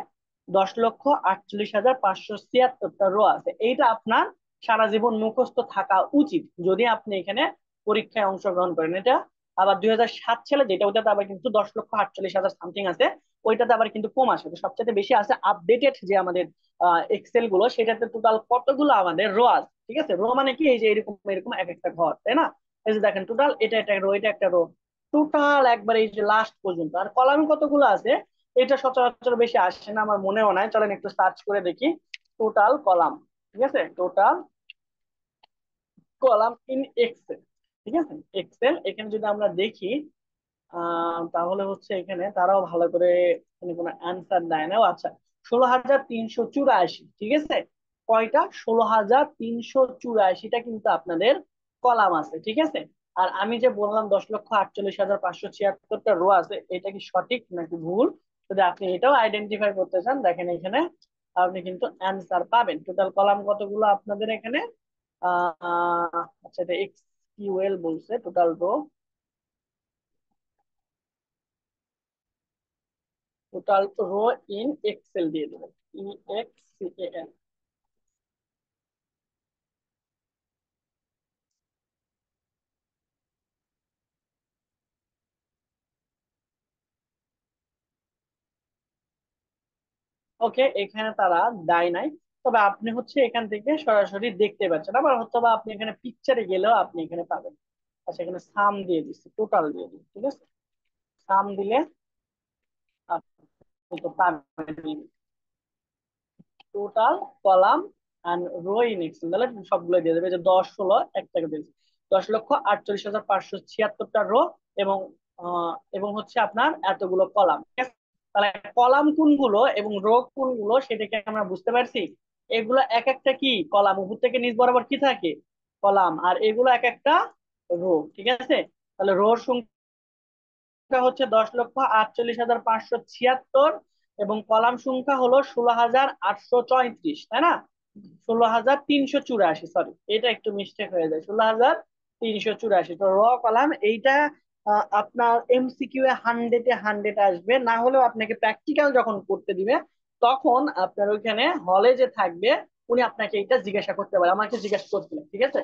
10,48,576টা রো আছে, এইটা আপনার সারা জীবন মুখস্থ থাকা উচিত যদি আপনি এখানে পরীক্ষায় অংশগ্রহণ করেন। এটা আবার 2007 সালে যেটা, ওটাতে আবার কিন্তু 10,48,000 সামথিং আছে, ওইটাতে আবার কিন্তু কম আসে। তো সবচেয়ে বেশি আছে আপডেটেড যে আমাদের এক্সেল গুলো, সেটাতে টোটাল কতগুলো আমাদের রো আছে। ঠিক আছে, রো মানে কি? এই যে এরকম এরকম এক একটা ঘর, তাই না? এই যে দেখেন টোটাল এটা একটা রো, এটা একটা রো, টোটাল একবার এই যে লাস্ট পর্যন্ত। আর কলাম কতগুলো আছে এটা সচরাচর বেশি আসে না, আমার মনেও নাই, চলেন একটু সার্চ করে দেখি টোটাল কলাম। ঠিক আছে, টোটাল কলাম ইন এক্সেল। ঠিক আছে, এক্সেল এখানে যদি আমরা দেখি, তাহলে হচ্ছে এখানে তারাও ভালো করে এখানে কোনো অ্যান্সার দেয় না। ও আচ্ছা, 16,384। ঠিক আছে, কয়টা? 16,384টা কিন্তু আপনাদের কলাম আছে। ঠিক আছে, আর আমি যে বললাম 10,48,576টা রো আছে, এটা কি সঠিক নাকি ভুল? যদি আপনি এটাও আইডেন্টিফাই করতে চান, দেখেন এখানে আপনি কিন্তু অ্যান্সার পাবেন। টোটাল কলাম কতগুলো আপনাদের এখানে? আচ্ছা, এটা এক্সকিউএল বলছে total row, total row in Excel দিয়ে দেবেন, EXCEL। ওকে, এখানে তারা দেয় নাই, তবে আপনি হচ্ছে এখান থেকে সরাসরি দেখতে পাচ্ছেন, আবার হয়তো বা আপনি এখানে পিকচারে গেলেও আপনি এখানে পাবেন। আচ্ছা, এখানে সাম দিয়ে দিচ্ছি, টোটাল দিয়ে দিচ্ছি। ঠিক আছে, সাম দিলে আপনি তো পাবেন total column and row in Excel. তাহলে সবগুলো দিয়ে দেবে, যে 10, 16 একটাকে দিয়েছে, 10,48,576টা রো, এবং এবং হচ্ছে আপনার এতগুলো কলাম। ঠিক আছে, তাহলে কলাম কোনগুলো এবং রো কোনগুলো সেটাকে আমরা বুঝতে পারছি। এগুলো এক একটা কি কলাম, উপর থেকে নিচ বরাবর কি থাকে? কলাম। আর এগুলো এক একটা রো। ঠিক আছে, তাহলে রোর সংখ্যা হচ্ছে 10,48,576, এবং কলাম সংখ্যা হলো 16,834, তাই না? 16,384, সরি, এটা একটু মিস্টেক হয়ে যায়, 16,384। তো র কলাম এইটা আপনার এমসিকিউ এ 100-এ 100 আসবে, না হলেও আপনাকে প্র্যাকটিক্যাল যখন করতে দিবে, তখন আপনার ওইখানে হলে যে থাকবে উনি আপনাকে এটা জিজ্ঞাসা করতে পারে, আমাকে জিজ্ঞাসা করছিলেন। ঠিক আছে,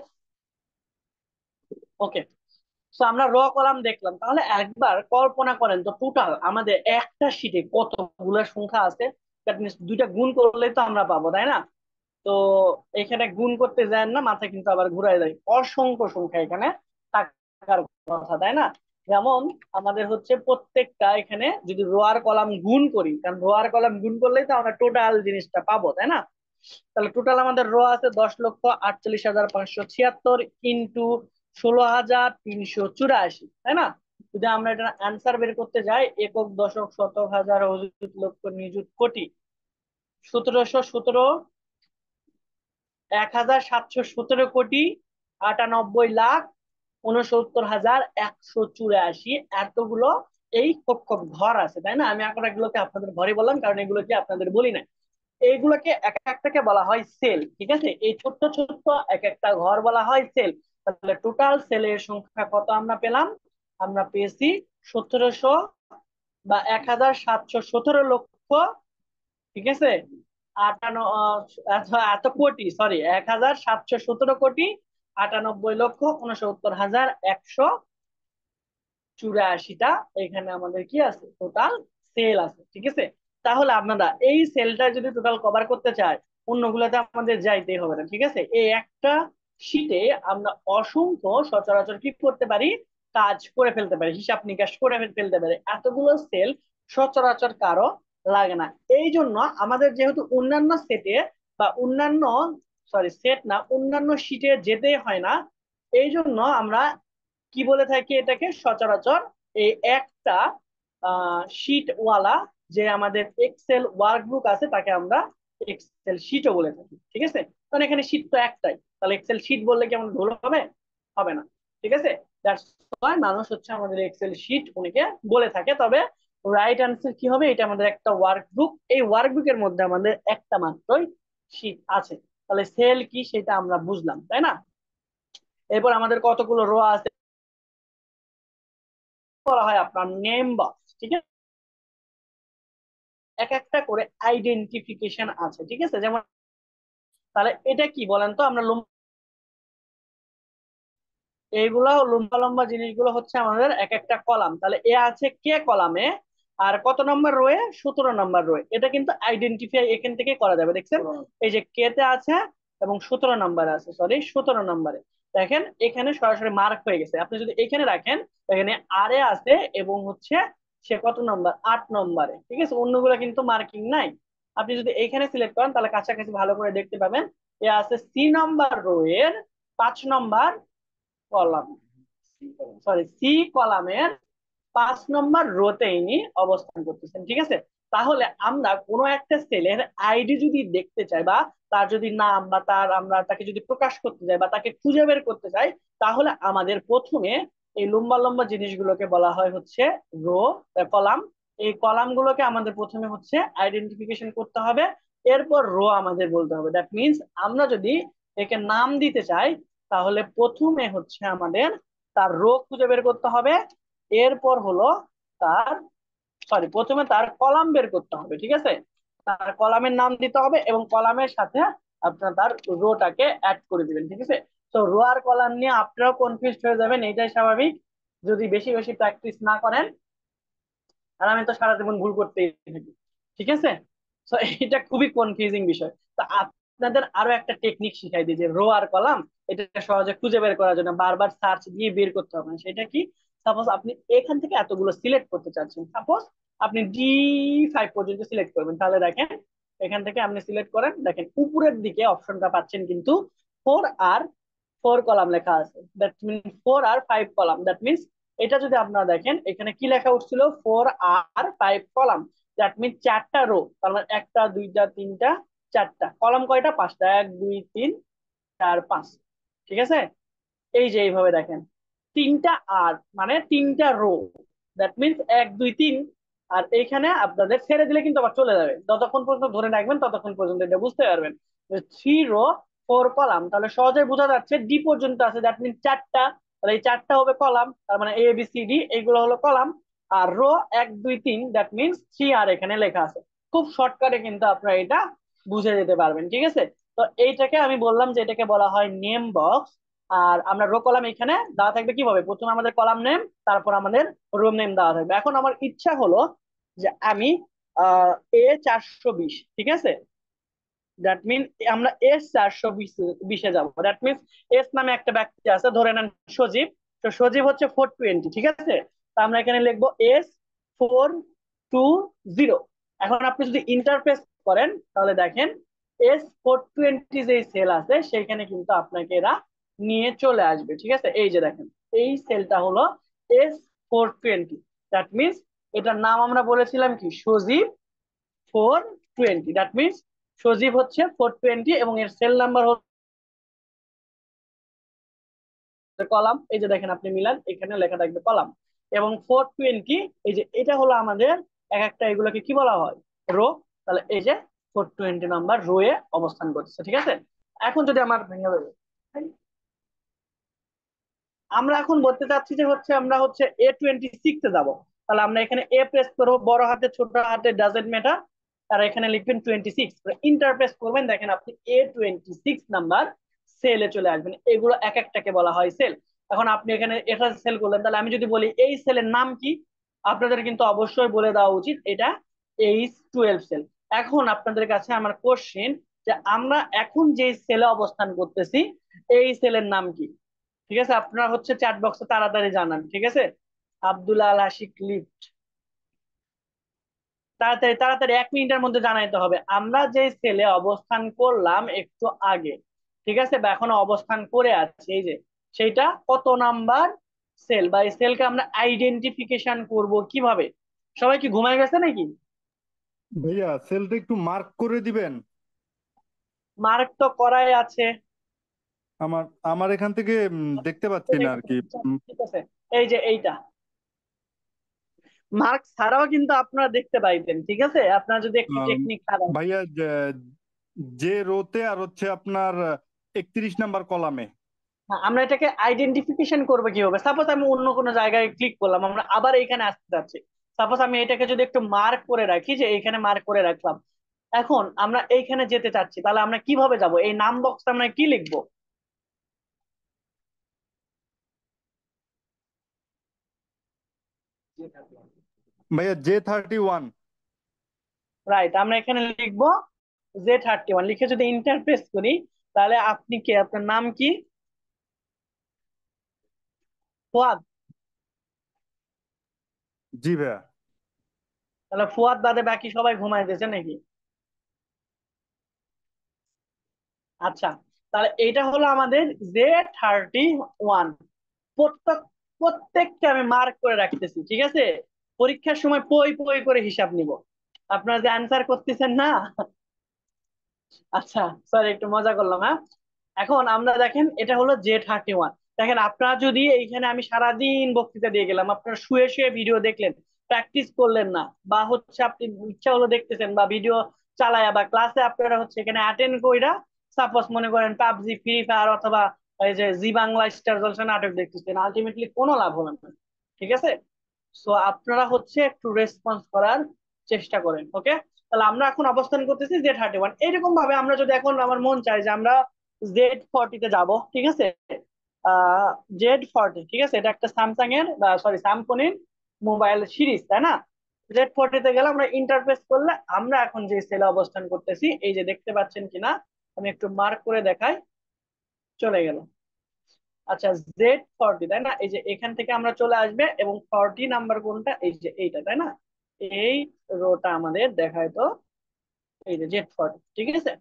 ওকে। তো আমরা র কলাম দেখলাম, তাহলে একবার কল্পনা করেন তো টোটাল আমাদের একটা শীটে কতগুলো সংখ্যা আছে। দ্যাট মিনস দুইটা গুণ করলেই তো আমরা পাবো, তাই না? তো এখানে গুণ করতে যায় না, মাথা কিন্তু আবার ঘুরায় যায়, অসংখ্য সংখ্যা এখানে থাকার কথা, তাই না? যেমন আমাদের হচ্ছে প্রত্যেকটা এখানে যদি রো আর কলাম গুণ করি, কারণ রো আর কলাম গুণ করলেই তো আমরা টোটাল জিনিসটা পাবো, তাই না? তাহলে টোটাল আমাদের রো আছে 10,48,576 ইন্টু 16,384, তাই না? যদি আমরা এটা অ্যান্সার বের করতে যাই, একক দশক শতক হাজার অযুত লক্ষ নিযুত কোটি, 1717, 1,717 কোটি 98 লাখ 69,184, এতগুলো এই কক্ষ ঘর আছে, তাই না? আমি এখন এগুলোকে আপনাদের ঘরে বললাম কারণ এগুলোকে আপনাদের বলি না। এইগুলোকে এক একটাকে বলা হয় সেল, ঠিক আছে? এই ছোট্ট ছোট্ট এক একটা ঘর বলা হয় সেল। তাহলে টোটাল সেলের সংখ্যা কত আমরা পেলাম? আমরা পেয়েছি 1700 বা 1,717 লক্ষ, ঠিক আছে, আটান্ন এত কোটি, সরি, 1,717 কোটি 98,69,184টা এখানে আমাদের কি আছে, টোটাল সেল আছে, ঠিক আছে? তাহলে আপনারা এই সেলটা যদি টোটাল কভার করতে চায়, অন্যগুলোতে আমাদের যাইতেই হবে না, ঠিক আছে? এই একটা শীটে আমরা অসংখ্য সচরাচর কি করতে পারি, কাজ করে ফেলতে পারি, হিসাব নিকাশ করে ফেলতে পারি, এতগুলো সেল সচরাচর কারো লাগে না। এই জন্য আমাদের যেহেতু অন্যান্য সেটে বা অন্যান্য, সরি সেট না, অন্যান্য শীটে যেতে হয় না, এই জন্য আমরা কি বলে থাকি এটাকে, সচরাচর এই একটা শীট ওয়ালা যে আমাদের এক্সেল ওয়ার্কবুক আছে তাকে আমরা এক্সেল শীটও বলে থাকি, ঠিক আছে? কারণ এখানে শীট তো একটাই, তাহলে এক্সেল শীট বললে কি আমাদের ভুল হবে? হবে না, ঠিক আছে? দ্যাটস ওয়াই মানুষ হচ্ছে আমাদের এক্সেল শীট উনিকে বলে থাকে। তবে রাইট অ্যান্সার কি হবে, এটা আমাদের একটা ওয়ার্কবুক, এই ওয়ার্কবুকের মধ্যে আমাদের একটা মাত্রই শীট আছে। তাহলে সেল কি সেটা আমরা বুঝলাম, তাই না? এরপর আমাদের কতগুলো রো আছে বলা হয় আপনার নেম বক্স, ঠিক আছে? এক একটা করে আইডেন্টিফিকেশন আছে, ঠিক আছে? যেমন তাহলে এটা কি বলেন তো, আমরা এইগুলা লম্বা লম্বা জিনিসগুলো হচ্ছে আমাদের এক একটা কলাম, তাহলে এ আছে কে কলামে, আর কত নম্বর রোয়ে, 17 নম্বর রোয়ে, এটা কিন্তু আইডেন্টিফাই এখান থেকে করা যাবে, দেখছেন? এই যে কে তে আছে এবং 17 নম্বরে আছে, সরি 17 নম্বরে, দেখেন এখানে সরাসরি মার্ক হয়ে গেছে। আপনি যদি এখানে রাখেন, এখানে আর এ আছে এবং হচ্ছে সে কত নম্বর, 8 নম্বরে, ঠিক আছে? অন্যগুলো কিন্তু মার্কিং নাই। আপনি যদি এইখানে সিলেক্ট করেন তাহলে কাছাকাছি ভালো করে দেখতে পাবেন, এ আছে সি নাম্বার রো এর 5 নম্বর কলাম, সরি সি কলামের 5 নম্বর রোতে ইনি অবস্থান করতেছেন, ঠিক আছে? তাহলে আমরা কোনো একটা সেলের আইডি যদি দেখতে চাই, বা তার যদি নাম বা তার আমরা তাকে যদি প্রকাশ করতে চাই বা তাকে খুঁজে বের করতে চাই, তাহলে আমাদের প্রথমে এই লম্বা লম্বা জিনিসগুলোকে বলা হয় হচ্ছে রো, কলাম। এই কলাম গুলোকে আমাদের প্রথমে হচ্ছে আইডেন্টিফিকেশন করতে হবে, এরপর রো আমাদের বলতে হবে। দ্যাট মিনস আমরা যদি একে নাম দিতে চাই, তাহলে প্রথমে হচ্ছে আমাদের তার রো খুঁজে বের করতে হবে, এরপর হলো তার, সরি প্রথমে তার কলাম বের করতে হবে, ঠিক আছে? তার কলামের নাম দিতে হবে এবং কলামের সাথে আপনার তার রোটাকে অ্যাড করে দিবেন, ঠিক আছে? তো রো আর কলাম নিয়ে আপনারাও কনফিউজ হয়ে যাবেন, এটাই স্বাভাবিক যদি বেশি বেশি প্র্যাকটিস না করেন, আর আমি তো সারা জীবন ভুল করতেই থাকি, ঠিক আছে? তো এটা খুবই কনফিউজিং বিষয়। তো আপনাদের আরো একটা টেকনিক শিখাই দিই, যে রো আর কলাম এটা সহজে খুঁজে বের করার জন্য বারবার সার্চ দিয়ে বের করতে হবে না। সেটা কি, সাপোজ আপনি এখান থেকে এতগুলো সিলেক্ট করতে চাচ্ছেন, সাপোজ আপনি D5 পর্যন্ত সিলেক্ট করবেন, তাহলে দেখেন এখান থেকে আপনি সিলেক্ট করেন, দেখেন উপরের দিকে অপশনটা পাচ্ছেন কিন্তু 4 আর 4 কলাম লেখা আছে, দ্যাট মিন 4 আর 5 কলাম। দ্যাট মিনস এটা যদি আপনারা দেখেন, এখানে কি লেখা উঠছিল, 4 আর 5 কলাম, দ্যাট মিন 4টা রো, তার মানে একটা দুইটা তিনটা চারটা, কলাম কয়টা, 5টা, 1 2 3 4 5, ঠিক আছে? এই যে এইভাবে দেখেন, তিনটা আর মানে 3টা রো, দ্যাট মিনস 1 2 3, আর এইখানে আপনাদের ছেড়ে দিলে কিন্তু আবার চলে যাবে, যতক্ষণ পর্যন্ত ধরে রাখবেন ততক্ষণ পর্যন্ত এটা বুঝতে পারবেন। 3 রো 4 কলাম, তাহলে সহজে বোঝা যাচ্ছে ডি পর্যন্ত আছে, দ্যাট মিনস 4টা, তাহলে এই 4টা হবে কলাম, তার মানে ABCD এইগুলো হলো কলাম, আর রো 1 2 3, দ্যাট মিনস 3 আর এখানে লেখা আছে। খুব শর্টকাটে কিন্তু আপনারা এটা বুঝে যেতে পারবেন, ঠিক আছে? তো এইটাকে আমি বললাম যে এটাকে বলা হয় নেম বক্স। আর আমরা রো কলাম এখানে দেওয়া থাকবে কিভাবে, প্রথমে আমাদের কলাম নেম, তারপর আমাদের রো নেম দেওয়া থাকবে। এখন আমার ইচ্ছা হলো যে আমি আহ A420, ঠিক আছে, দ্যাট মিন আমরা এস 420-এ যাবো। দ্যাট মিনস এস নামে একটা ব্যক্তি আছে, ধরে নেন সজীব। তো সজীব হচ্ছে 420, ঠিক আছে। তো আমরা এখানে লিখবো S420। এখন আপনি যদি ইন্টারফেস করেন তাহলে দেখেন S420 যে সেল আছে সেইখানে কিন্তু আপনাকে এরা নিয়ে চলে আসবে, ঠিক আছে। এই যে দেখেন, এই সেলটা হলো S420। দ্যাট মিনস এটার নাম আমরা বলেছিলাম কি, সজীব 420। দ্যাট মিনস সজীব হচ্ছে 420 এবং এর সেল নাম্বার হচ্ছে কলাম। এই যে দেখেন, আপনি মিলান, এখানে লেখা থাকবে কলাম। এবং 420, এই যে এটা হলো আমাদের এক একটা, এগুলোকে কি বলা হয়, রো। তাহলে এই যে 420 নাম্বার রো এ অবস্থান করছে, ঠিক আছে। এখন যদি আমার ভেঙে দেবে, আমরা এখন বলতে চাচ্ছি যে হচ্ছে আমরা হচ্ছে A26-এ যাবো। তাহলে আমরা এখানে এ প্রেস করবো, বড় হাতে ছোট হাতে ডাজেন্ট ম্যাটার। আর এখানে লিখবেন 26, ইন্টার প্রেস করবেন, দেখেন আপনি A26 নাম্বার সেলে চলে আসবেন। এগুলো এক একটাকে বলা হয় সেল। এখন আপনি এখানে এটা সেল করলেন, তাহলে আমি যদি বলি এই সেলের নাম কি, আপনাদের কিন্তু অবশ্যই বলে দেওয়া উচিত এটা H12 সেল। এখন আপনাদের কাছে আমার কোশ্চেন, যে আমরা এখন যে সেলে অবস্থান করতেছি এই সেলের নাম কি? ঠিক আছে, আপনারা হচ্ছে চ্যাট বক্সে তাড়াতাড়ি জানান, ঠিক আছে। আব্দুল আল আশিক লিফট, তাড়াতাড়ি তাড়াতাড়ি 1 মিনিটের মধ্যে জানাইতে হবে আমরা যে সেলে অবস্থান করলাম একটু আগে, ঠিক আছে, বা এখনো অবস্থান করে আছি, এই যে সেইটা কত নাম্বার সেল, বা এই সেলকে আমরা আইডেন্টিফিকেশন করব কিভাবে? সবাই কি ঘুমায় গেছে নাকি? ভাইয়া সেলটা একটু মার্ক করে দিবেন। মার্ক তো করাই আছে। আমার আমার এখান থেকে দেখতে পাচ্ছি না আর কি। ঠিক আছে, এই যে এইটা মার্ক ছাড়াও কিন্তু আপনারা দেখতে পাইতেন, ঠিক আছে, আপনারা যদি একটু আম, টেকনিক খারাপ। ভাইয়া যে রোতে আর হচ্ছে আপনার 31 নাম্বার কলামে। হ্যাঁ, আমরা এটাকে আইডেন্টিফিকেশন করবো কিভাবে? সাপোজ আমি অন্য কোনো জায়গায় ক্লিক করলাম, আমরা আবার এইখানে আসতে যাচ্ছি। সাপোজ আমি এটাকে যদি একটু মার্ক করে রাখি, যে এইখানে মার্ক করে রাখলাম, এখন আমরা এইখানে যেতে চাচ্ছি, তাহলে আমরা কিভাবে যাব? এই নাম বক্সে আমরা কি লিখবো? ভাইয়া J31। রাইট, আমরা এখানে লিখবো Z31, লিখে যদি ইন্টারপ্রেস করি, তাহলে আপনি কি, আপনার নাম কি? ফুয়াদ? জি ভাইয়া। তাহলে ফুয়াদ বাদে বাকি সবাই ঘুমাইতেছে নাকি? আচ্ছা, তাহলে এইটা হলো আমাদের Z31। প্রত্যেক প্রত্যেককে আমি মার্ক করে রাখতেছি, ঠিক আছে। পরীক্ষার সময় পই পই করে হিসাব নিব, আপনারা যে অ্যান্সার করতেছেন না। আচ্ছা, সরি, একটু মজা করলাম, হ্যাঁ। এখন আমরা দেখেন, এটা হলো Z31। দেখেন, আপনারা যদি এইখানে আমি সারাদিন বক্তৃতা দিয়ে গেলাম, আপনারা শুয়ে শুয়ে ভিডিও দেখলেন, প্র্যাকটিস করলেন না, বা হচ্ছে আপনি ইচ্ছা হলো দেখতেছেন, বা ভিডিও চালায়া বা ক্লাসে আপনারা হচ্ছে এখানে অ্যাটেন্ড কইরা, সাপোজ মনে করেন পাবজি, ফ্রি ফায়ার অথবা এই যে জি বাংলা স্টার জলসা নাটক দেখতেছেন, আলটিমেটলি কোনো লাভ হলো না, ঠিক আছে। সো আপনারা হচ্ছে একটু রেসপন্স করার চেষ্টা করেন, ওকে। তাহলে আমরা এখন অবস্থান করতেছি Z31। এইরকম ভাবে আমরা যদি এখন আমার মন চায় যে আমরা Z40-তে যাব, ঠিক আছে। Z40, ঠিক আছে, এটা একটা স্যামসাং এর, সরি, স্যামসং মোবাইল সিরিজ, তাই না? Z40-তে গেলে আমরা ইন্টারফেস করলে আমরা এখন যে সেলে অবস্থান করতেছি, এই যে দেখতে পাচ্ছেন কিনা, আমি একটু মার্ক করে দেখাই, চলে গেল। আচ্ছা, Z40, তাই না? এই যে এখান থেকে আমরা চলে আসবে, এবং 40 নাম্বার কোনটা, এই যে এইটা, তাই না? এই রোটা আমাদের দেখায় তো, এই যে Z40, ঠিক আছে।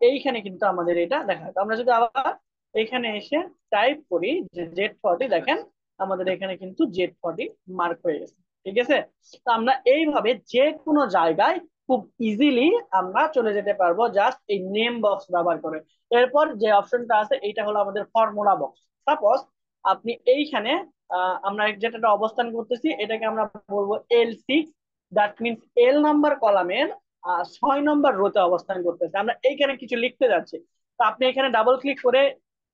এইখানে কিন্তু আমাদের এটা দেখায়। তো আমরা যদি আবার এইখানে এসে টাইপ করি যে Z40, দেখেন আমাদের এখানে কিন্তু Z40 মার্ক হয়ে গেছে, ঠিক আছে। তো আমরা এইভাবে যে কোনো জায়গায় খুব ইজিলি আমরা চলে যেতে পারবো, জাস্ট এই নেম বক্স ব্যবহার করে। এরপর যে অপশনটা আছে, এইটা হলো আমাদের ফর্মুলা বক্স। সাপোজ আপনি এইখানে আমরা যেটা অবস্থান করতেছি এটাকে আমরা বলবো L6। That means L number কলামের 6 নম্বর রোতে অবস্থান করতেছে, আমরা এইখানে কিছু লিখতে যাচ্ছি। তো আপনি এখানে ডাবল ক্লিক করে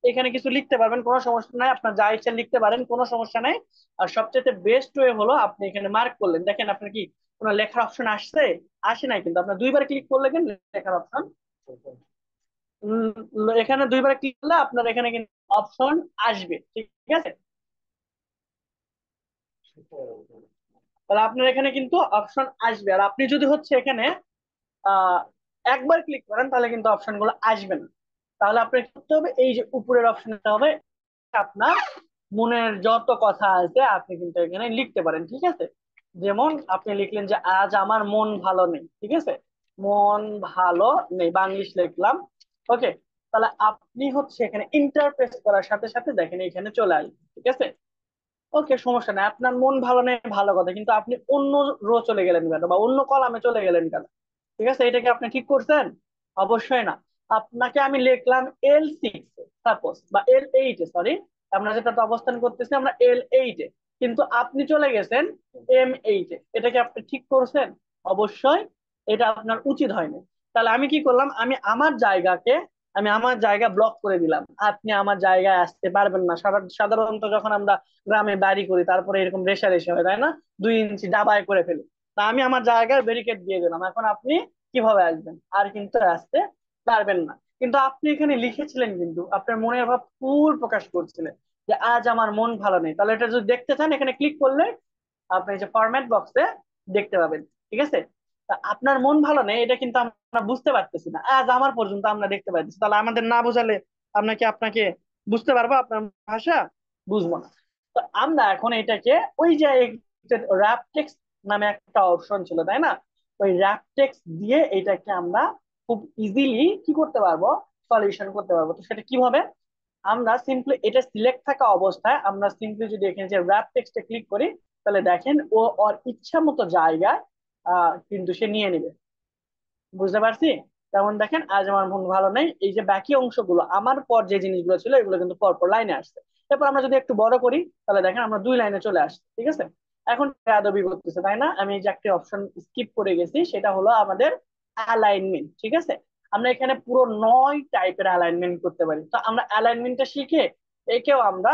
এখানে কিছু লিখতে পারবেন, কোনো সমস্যা নাই, আপনার যা ইচ্ছা লিখতে পারেন, কোনো সমস্যা নাই। আর সবচেয়ে বেস্ট ওয়ে হলো আপনি এখানে মার্ক করলেন, দেখেন আপনার কি কোনো লেখার অপশন আসছে? আসে নাই, কিন্তু আপনার দুইবার ক্লিক করলে কিন্তু লেখার অপশন, এখানে দুইবার ক্লিক করলে আপনার এখানে কিন্তু অপশন আসবে, ঠিক আছে। তাহলে আপনার এখানে কিন্তু অপশন আসবে। আর আপনি যদি হচ্ছে এখানে একবার ক্লিক করেন তাহলে কিন্তু অপশন গুলো আসবে না। তাহলে আপনার কি করতে হবে, এই যে উপরের অপশনটা হবে, আপনার মনের যত কথা আছে আপনি কিন্তু এখানে লিখতে পারেন, ঠিক আছে। যেমন আপনি লিখলেন যে আজ আমার মন ভালো নেই, ঠিক আছে, মন ভালো নেই, বাংলিশ লিখলাম। ওকে, তাহলে আপনি হচ্ছে এখানে ইন্টারপ্রেস করার সাথে সাথে দেখেন এখানে চলে আসবে, ঠিক আছে। ওকে, সমস্যা নাই, আপনার মন ভালো নেই ভালো কথা, কিন্তু আপনি অন্য রো চলে গেলেন কেন বা অন্য কলামে চলে গেলেন কেন? ঠিক আছে, এটাকে আপনি ঠিক করছেন? অবশ্যই না। আপনাকে আমি লিখলাম L6 সাপোজ, বা L8, সরি, আমরা যেটাতে অবস্থান করতেছি আমরা L8, কিন্তু আপনি চলে গেছেন M8। এটাকে আপনি ঠিক করছেন? অবশ্যই এটা আপনার উচিত হয়নি। তাহলে আমি কি করলাম, আমি আমার জায়গা ব্লক করে দিলাম, আপনি আমার জায়গায় আসতে পারবেন না। সাধারণত যখন আমরা গ্রামে বাড়ি করি তারপরে এরকম রেষারেষি হয়, তাই না, 2 ইঞ্চি ডাবায় করে ফেলি। তা আমি আমার জায়গায় ব্যারিকেড দিয়ে দিলাম, এখন আপনি কিভাবে আসবেন? আর কিন্তু আসতে পারবেন না। কিন্তু আপনি এখানে লিখেছিলেন, কিন্তু আপনার মনের ভাব ফুল প্রকাশ করছিলেন যে আজ আমার মন ভালো নেই। তাহলে এটা যদি দেখতে চান এখানে ক্লিক করলে আপনি এই যে ফরম্যাট বক্সে দেখতে পাবেন, ঠিক আছে। তা আপনার মন ভালো নেই এটা কিন্তু আমরা বুঝতে পারতেছি না, আজ আমার পর্যন্ত আমরা দেখতে পাচ্ছি, তাহলে আমাদের না বোঝালে আপনাকে আপনাকে বুঝতে পারবো আপনার ভাষা? বুঝবো না। তো আমরা এখন এটাকে, ওই যে র্যাপ টেক্সট নামে একটা অপশন ছিল, তাই না, ওই র্যাপ টেক্সট দিয়ে এটাকে আমরা খুব ইজিলি কি করতে পারবো, সলিউশন করতে পারবো। তো সেটা কিভাবে, আমরা সিম্পলি এটা সিলেক্ট থাকা অবস্থায় আমরা সিম্পলি যদি এখানে যে র্যাপ টেক্সটে ক্লিক করি, তাহলে দেখেন ও ওর ইচ্ছা মতো জায়গায় কিন্তু সে নিয়ে নেবে। বুঝতে পারছি? যেমন দেখেন আজ আমার মন ভালো নেই, এই যে বাকি অংশগুলো আমার পর যে জিনিসগুলো ছিল এগুলো কিন্তু পর পর লাইনে আসছে। এরপর আমরা যদি একটু বড় করি তাহলে দেখেন আমরা 2 লাইনে চলে আসছি, ঠিক আছে। এখন আদবি করতেছে, তাই না, আমি এই যে একটা অপশন স্কিপ করে গেছি, সেটা হলো আমাদের অ্যালাইনমেন্ট, ঠিক আছে। আমরা এখানে পুরো 9 টাইপের অ্যালাইনমেন্ট করতে পারি। তো আমরা অ্যালাইনমেন্টটা শিখে একেও আমরা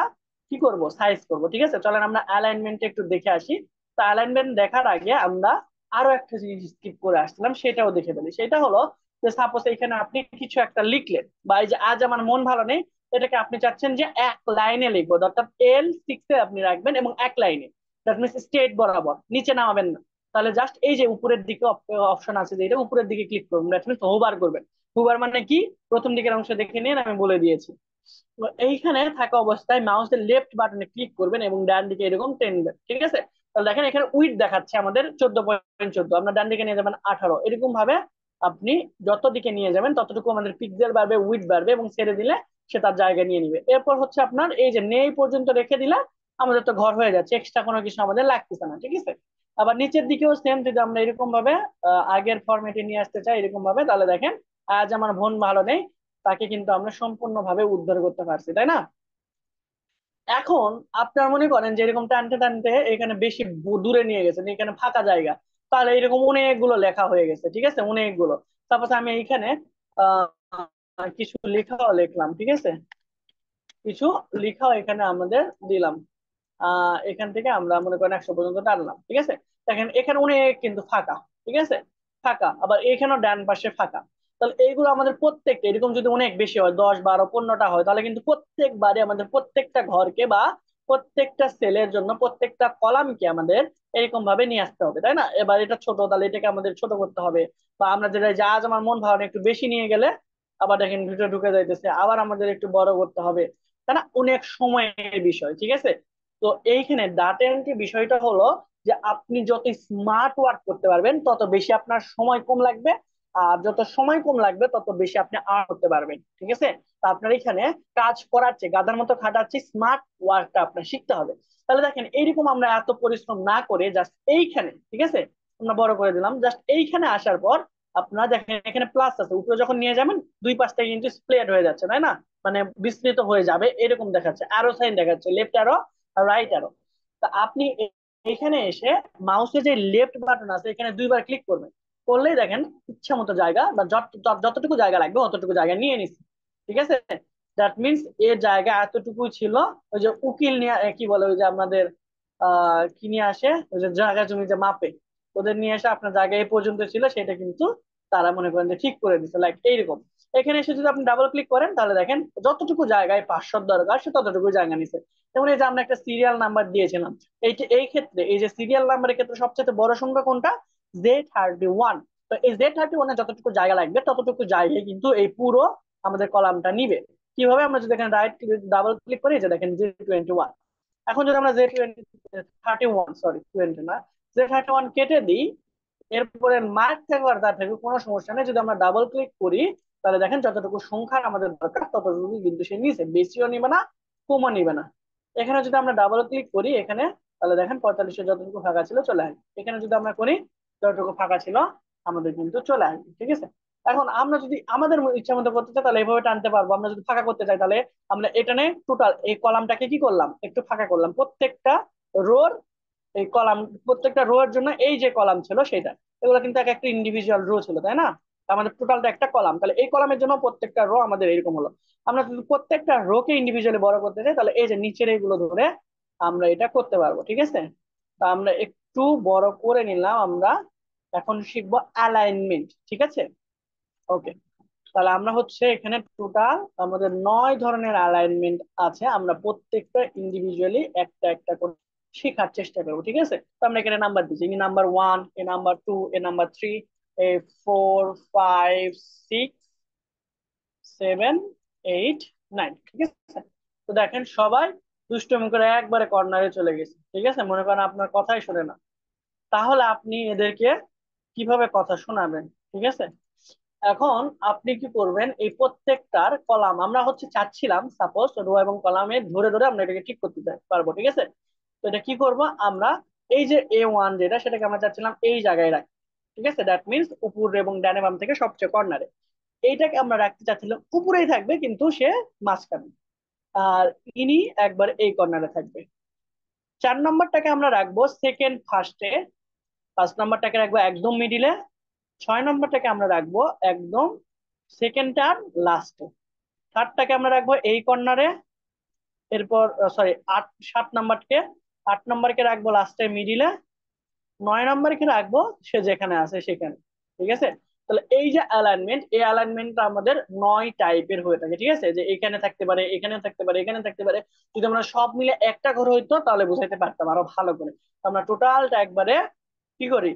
কি করব, সাইজ করব, ঠিক আছে। চলেন আমরা অ্যালাইনমেন্ট একটু দেখে আসি। তো অ্যালাইনমেন্ট দেখার আগে আমরা আরো একটা জিনিস স্কিপ করে আসছিলাম, সেটাও দেখে ফেলি। সেটা হলো যে সাপোজ এখানে আপনি কিছু একটা লিখলেন, বা এই যে আজ আমার মন ভালো নেই, এটাকে আপনি চাচ্ছেন যে 1 লাইনে লিখবো, অর্থাৎ L6 আপনি রাখবেন এবং 1 লাইনে, দ্যাট মিনস স্ট্রেট বরাবর, নিচে নামাবেন না। তাহলে জাস্ট এই যে উপরের দিকে অপশন আছে, যে এটা উপরের দিকে ক্লিক করবেন, দ্যাট মিনস হোভার করবেন। হোভার মানে কি, প্রথম দিকের অংশ দেখে নিন, আমি বলে দিয়েছি। তো এইখানে থাকা অবস্থায় মাউসের লেফট বাটনে ক্লিক করবেন এবং ডান দিকে এরকম টেনবেন, ঠিক আছে। তাহলে দেখেন এখানে উইড দেখাচ্ছে আমাদের 14.14, আমরা ডান দিকে নিয়ে যাবেন 18, এরকম ভাবে আপনি যত দিকে নিয়ে যাবেন ততটুকু আমাদের পিক্সেল বাড়বে, উইড বাড়বে, এবং ছেড়ে দিলে সে তার জায়গা নিয়ে নিবে। এরপর হচ্ছে আপনার এই যে নেই পর্যন্ত রেখে দিলে আমাদের তো ঘর হয়ে যাচ্ছে, এক্সট্রা কোনো কিছু আমাদের লাগতেছে না, ঠিক আছে। আবার নিচের দিকেও সেম, যদি আমরা এরকম ভাবে আগের ফরম্যাটে নিয়ে আসতে চাই এরকম ভাবে, তাহলে দেখেন আজ আমার মন ভালো নেই, তাকে কিন্তু আমরা সম্পূর্ণভাবে উদ্ধার করতে পারছি, তাই না। এখন আপনার মনে করেন যে এরকম টানতে টানতে এখানে বেশি দূরে নিয়ে গেছেন, এখানে ফাঁকা জায়গা, তাহলে এরকম অনেকগুলো লেখা হয়ে গেছে, ঠিক আছে, অনেকগুলো। তারপর আমি এইখানে আহ কিছু লেখাও লিখলাম, ঠিক আছে, কিছু লেখাও এখানে আমাদের দিলাম। এখান থেকে আমরা মনে করেন 100 পর্যন্ত টানলাম, ঠিক আছে। দেখেন এখানে অনেক কিন্তু ফাঁকা, ঠিক আছে, ফাঁকা, আবার এখানেও ডান পাশে ফাঁকা। তাহলে এইগুলো আমাদের প্রত্যেকটা এরকম যদি অনেক বেশি হয়, 10 12 15টা হয়, তাহলে কিন্তু প্রত্যেকবারে আমাদের প্রত্যেকটা ঘরকে বা প্রত্যেকটা সেলের জন্য প্রত্যেকটা কলামকে আমাদের এরকম ভাবে নিয়ে আসতে হবে, তাই না। এবার এটা ছোট, তাহলে এটাকে আমাদের ছোট করতে হবে। বা আমরা যেটা যে আজ আমার মন ভালো না, একটু বেশি নিয়ে গেলে আবার দেখেন ভিতরে ঢুকে যাইতেছে, আবার আমাদের একটু বড় করতে হবে, তাই না, অনেক সময়ের বিষয়, ঠিক আছে। তো এইখানে ডাটা এন্ট্রি বিষয়টা হলো যে আপনি যত স্মার্ট ওয়ার্ক করতে পারবেন তত বেশি আপনার সময় কম লাগবে, আর যত সময় কম লাগবে তত বেশি আপনি আর্ন করতে পারবেন, ঠিক আছে। তো আপনার এখানে কাজ করার চেয়ে গাধার মতো খাটাচ্ছি, স্মার্ট ওয়ার্কটা আপনার শিখতে হবে। তাহলে দেখেন এইরকম আমরা এত পরিশ্রম না করে জাস্ট এইখানে, ঠিক আছে, আমরা বড় করে দিলাম, জাস্ট এইখানে আসার পর আপনারা দেখেন এখানে প্লাস আছে, উপরে যখন নিয়ে যাবেন দুই পাশ থেকে কিন্তু স্প্লেড হয়ে যাচ্ছে, তাই না, মানে বিস্তৃত হয়ে যাবে এরকম দেখাচ্ছে, আরো সাইন দেখাচ্ছে, লেফট আরো রাইট আরো। তা আপনি এখানে এসে মাউসে যে লেফট বাটন আছে এখানে 2বার ক্লিক করবেন, করলেই দেখেন ইচ্ছা মতো জায়গা বা যতটুকু জায়গা লাগবে অতটুকু জায়গা নিয়ে নিচ্ছে, ঠিক আছে। দ্যাট মিনস এর জায়গা এতটুকু ছিল। ওই যে উকিল নিয়ে কি বলে, ওই যে আমাদের কি নিয়ে আসে, ওই যে জায়গা জমি যে মাপে, ওদের নিয়ে এসে আপনার জায়গা এই পর্যন্ত ছিল সেটা কিন্তু তারা মনে করেন যে ঠিক করে দিচ্ছে, লাইক এইরকম। এখানে এসে যদি আপনি ডাবল ক্লিক করেন তাহলে দেখেন যতটুকু জায়গায় পাঁচশোর দরকার সে ততটুকু জায়গা নিছে। যেমন এই যে আমরা একটা সিরিয়াল নাম্বার দিয়েছিলাম, এই ক্ষেত্রে এই যে সিরিয়াল নাম্বারের ক্ষেত্রে সবচেয়ে বড় সংখ্যা কোনটা, Z31। তো এই Z31 এ যতটুকু জায়গা লাগবে ততটুকু জায়গায় কিন্তু এই পুরো আমাদের কলামটা নিবে। কিভাবে? আমরা যদি এখানে রাইট ডাবল ক্লিক করি, যে দেখেন Z21। এখন যদি আমরা Z31, সরি 20 না, Z31 কেটে দিই, এরপরে মার্ক থেকে আর তার থেকে কোনো সমস্যা নেই, যদি আমরা ডাবল ক্লিক করি তাহলে দেখেন যতটুকু সংখ্যার আমাদের দরকার ততটুকু কিন্তু সে নিচে, বেশিও নিবে না কমও নিবে না। এখানে যদি আমরা ডাবল ক্লিক করি এখানে, তাহলে দেখেন 45 যতটুকু ফাঁকা ছিল চলে আসবে। এখানে যদি আমরা করি যতটুকু ফাঁকা ছিল আমাদের কিন্তু চলে আসবে, ঠিক আছে। এখন আমরা যদি আমাদের ইচ্ছা মতো করতে চাই তাহলে এইভাবে টানতে পারবো। আমরা যদি ফাঁকা করতে চাই তাহলে আমরা এখানে টোটাল এই কলামটাকে কি করলাম, একটু ফাঁকা করলাম। প্রত্যেকটা রোর এই কলাম, প্রত্যেকটা রো এর জন্য এই যে কলাম ছিল সেটা, এগুলো কিন্তু এক একটা ইন্ডিভিজুয়াল রো ছিল, তাই না? আমাদের টোটালটা একটা কলাম, তাহলে এই কলামের জন্য প্রত্যেকটা রো আমাদের এরকম হলো। আমরা যদি প্রত্যেকটা রো কে ইন্ডিভিজুয়ালি বড় করতে চাই তাহলে এই যে নিচের এইগুলো ধরে আমরা এটা করতে পারবো, ঠিক আছে। তা আমরা একটু বড় করে নিলাম। আমরা এখন শিখবো অ্যালাইনমেন্ট, ঠিক আছে। ওকে, তাহলে আমরা হচ্ছে এখানে টোটাল আমাদের 9 ধরনের অ্যালাইনমেন্ট আছে। আমরা প্রত্যেকটা ইন্ডিভিজুয়ালি একটা একটা করে শেখার চেষ্টা করবো, ঠিক আছে। তো আমরা এখানে নাম্বার দিচ্ছি, এই নাম্বার 1, এ নাম্বার 2, এ নাম্বার 3, এ 4, 5, 6, 7, 8, 9, ঠিক আছে। তো দেখেন সবাই দুষ্টুমি করে একবারে কর্নারে চলে গেছে, ঠিক আছে। মনে করেন আপনার কথাই শোনে না, তাহলে আপনি এদেরকে কিভাবে কথা শোনাবেন, ঠিক আছে। এখন আপনি কি করবেন, এই প্রত্যেকটার কলাম আমরা হচ্ছে চাচ্ছিলাম সাপোজ রো এবং কলামে ধরে ধরে আমরা এটাকে ঠিক করতে পারবো, ঠিক আছে। তো এটা কি করব আমরা, এই যে A1 যেটা, সেটাকে আমরা চাচ্ছিলাম এই জায়গায় রাখি, ঠিক আছে। দ্যাট মিনস উপর এবং ডানে বাম থেকে সবচেয়ে কর্নারে এইটাকে আমরা রাখতে চাচ্ছিলাম, উপরেই থাকবে কিন্তু সে মাঝখানে, আর ইনি একবার এই কর্নারে থাকবে। 4 নম্বরটাকে আমরা রাখবো সেকেন্ড ফার্স্টে, 5 নম্বরটাকে রাখবো একদম মিডিলে, 6 নম্বরটাকে আমরা রাখবো একদম সেকেন্ড টার লাস্টে, থার্ডটাকে আমরা রাখবো এই কর্নারে, এরপর সরি 8 নম্বরকে রাখবো লাস্টে মিডিলে, 9 নম্বরকে রাখবো সে যেখানে আছে সেখানে, ঠিক আছে। তাহলে এই যে অ্যালাইনমেন্ট, এই অ্যালাইনমেন্টটা আমাদের 9 টাইপের হয়ে থাকে, ঠিক আছে। যে এখানে থাকতে পারে, এখানে থাকতে পারে, এখানে থাকতে পারে। যদি আমরা সব মিলে একটা ঘর হইতো তাহলে বুঝাইতে পারতাম আরো ভালো করে। তো আমরা টোটালটা একবারে কি করি,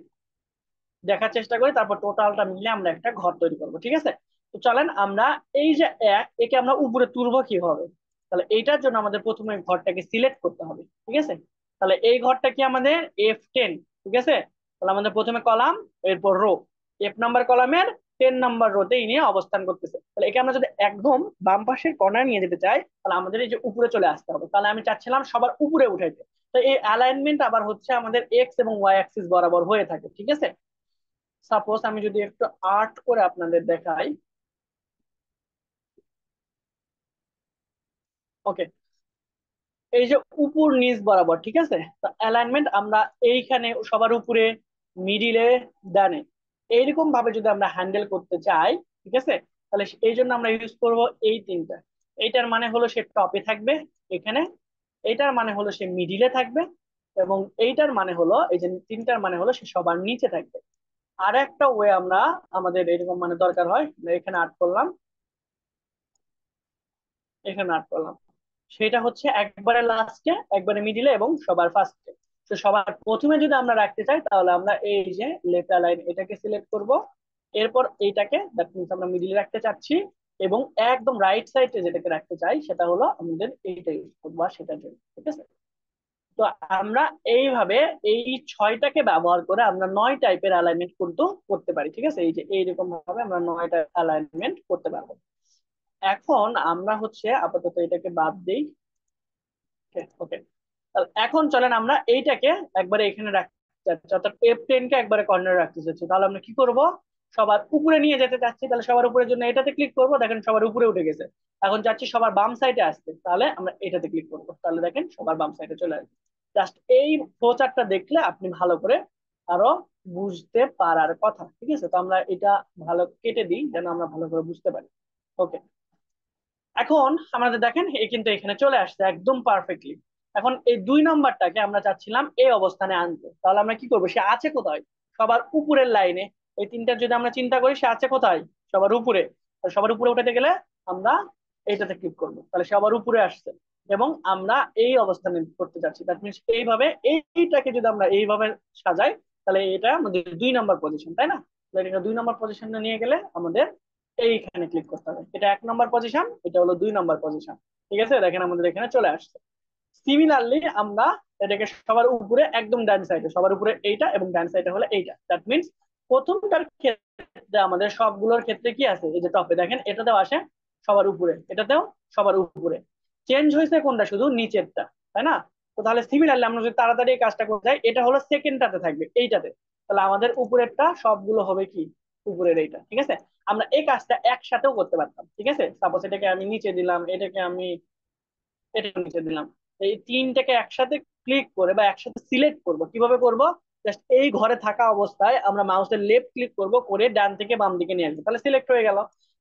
দেখার চেষ্টা করি, তারপর টোটালটা মিলে আমরা একটা ঘর তৈরি করবো, ঠিক আছে। তো চলেন আমরা এই যে একে আমরা উপরে তুলবো কিভাবে, তাহলে এইটার জন্য আমাদের প্রথমে ঘরটাকে সিলেক্ট করতে হবে, ঠিক আছে। তাহলে এই ঘরটা কি আমাদের F10, ঠিক আছে। তাহলে আমাদের প্রথমে কলাম, এরপর রো, F নাম্বার কলামের 10 নম্বর রোতে ইনি অবস্থান করতেছে। তাহলে একে আমরা যদি একদম বাম পাশের কর্নার নিয়ে যেতে চাই তাহলে আমাদের এই যে উপরে চলে আসতে হবে। তাহলে আমি চাচ্ছিলাম সবার উপরে উঠাইতে। তো এই অ্যালাইনমেন্ট আবার হচ্ছে আমাদের এক্স এবং ওয়াই অ্যাক্সিস বরাবর হয়ে থাকে, ঠিক আছে। সাপোজ আমি যদি একটু আর্ট করে আপনাদের দেখাই, ওকে, এই যে উপর নিচ বরাবর, ঠিক আছে। তো অ্যালাইনমেন্ট আমরা এইখানে সবার উপরে, মিডিলে, ডানে, এইরকম ভাবে যদি আমরা হ্যান্ডেল করতে চাই, ঠিক আছে, তাহলে এই জন্য আমরা ইউজ করব এই তিনটা। এইটার মানে হলো সে টপে থাকবে এখানে, এইটার মানে হলো সে মিডিলে থাকবে, এবং এইটার মানে হলো, এই যে তিনটার মানে হলো সে সবার নিচে থাকবে। আর একটা ওয়ে আমরা, আমাদের এরকম মানে দরকার হয়, আমরা এখানে আর্ট করলাম, এখানে আর্ট করলাম, সেটা হচ্ছে একবারে লাস্টে, একবারে মিডিলে এবং সবার ফার্স্টে। তো সবার প্রথমে যদি আমরা রাখতে চাই তাহলে আমরা এই যে লেফট লাইন এটাকে সিলেক্ট করব, এরপর এইটাকে দ্যাট মিন্স আমরা মিডিলে রাখতে চাচ্ছি, এবং একদম রাইট সাইডে যেটাকে রাখতে চাই সেটা হলো আমাদের এইটা ইউজ করবো আর সেটার জন্য, ঠিক আছে। তো আমরা এইভাবে এই 6টাকে ব্যবহার করে আমরা 9 টাইপের অ্যালাইনমেন্ট কিন্তু করতে পারি, ঠিক আছে। এই যে এইরকম ভাবে আমরা 9টা অ্যালাইনমেন্ট করতে পারবো। এখন আমরা হচ্ছে আপাতত এটাকে বাদ দিই, ওকে। এখন চলেন আমরা এইটাকে একবারে এখানে রাখতে চাচ্ছি, অর্থাৎ F10 কে একবারে কর্নারে রাখতে চাচ্ছি। তাহলে আমরা কি করব, সবার উপরে নিয়ে যেতে চাচ্ছি, তাহলে সবার উপরের জন্য এটাতে ক্লিক করব, দেখেন সবার উপরে উঠে গেছে। এখন চাচ্ছি সবার বাম সাইডে আসতে, তাহলে আমরা এটাতে ক্লিক করব, তাহলে দেখেন সবার বাম সাইডে চলে আসবে। জাস্ট এই ফ্লোচার্টটা দেখলে আপনি ভালো করে আরো বুঝতে পারার কথা, ঠিক আছে। তো আমরা এটা ভালো কেটে দিই যেন আমরা ভালো করে বুঝতে পারি, ওকে। এখন আমাদের দেখেন এই কিন্তু এখানে চলে আসছে একদম পারফেক্টলি। এখন এই 2 নম্বরটাকে আমরা চাচ্ছিলাম এই অবস্থানে আনতে, তাহলে আমরা কি করবো, সে আছে কোথায়, সবার উপরের লাইনে। এই তিনটার যদি আমরা চিন্তা করি, সে আছে কোথায়, সবার উপরে। আর সবার উপরে উঠাতে গেলে আমরা এইটাতে ক্লিক করবো, তাহলে সবার উপরে আসছে, এবং আমরা এই অবস্থানে করতে চাচ্ছি। দ্যাট মিনস এইভাবে এইটাকে যদি আমরা এইভাবে সাজাই তাহলে এটা আমাদের 2 নম্বর পজিশন, তাই না। এটা 2 নম্বর পজিশনে নিয়ে গেলে আমাদের এইখানে ক্লিক করতে হবে। এটা 1 নম্বর পজিশন, এটা হলো 2 নম্বর পজিশন। ঠিক আছে, দেখেন আমাদের এখানে চলে আসছে। সিমিলারলি আমরা এটাকে সবার উপরে একদম ডান সাইডে, সবার উপরে এইটা এবং ডান সাইডে হলো এইটা। দ্যাট মিনস প্রথমটার ক্ষেত্রে আমাদের সবগুলোর ক্ষেত্রে কি আছে, এই যে টপে দেখেন এটাতেও আসে সবার উপরে, এটাতেও সবার উপরে। চেঞ্জ হয়েছে কোনটা, শুধু নিচেরটা, তাই না? তো তাহলে সিমিলারলি আমরা যদি তাড়াতাড়ি এই কাজটা করতে যাই, এটা হলো সেকেন্ডটাতে থাকবে এইটাতে, তাহলে আমাদের উপরেরটা সবগুলো হবে কি উপরের এইটা। ঠিক আছে, আমরা এই কাজটা একসাথেও করতে পারতাম। ঠিক আছে, সাপোজ এটাকে আমি নিচে দিলাম, এটাকে আমি এটা নিচে দিলাম, এই তিনটাকে একসাথে ক্লিক করে বা একসাথে সিলেক্ট করব। কিভাবে করব, জাস্ট এই ঘরে থাকা অবস্থায় আমরা মাউসের লেফট ক্লিক করব, করে ডান থেকে বাম দিকে নিয়ে আসবো, তাহলে সিলেক্ট হয়ে গেল।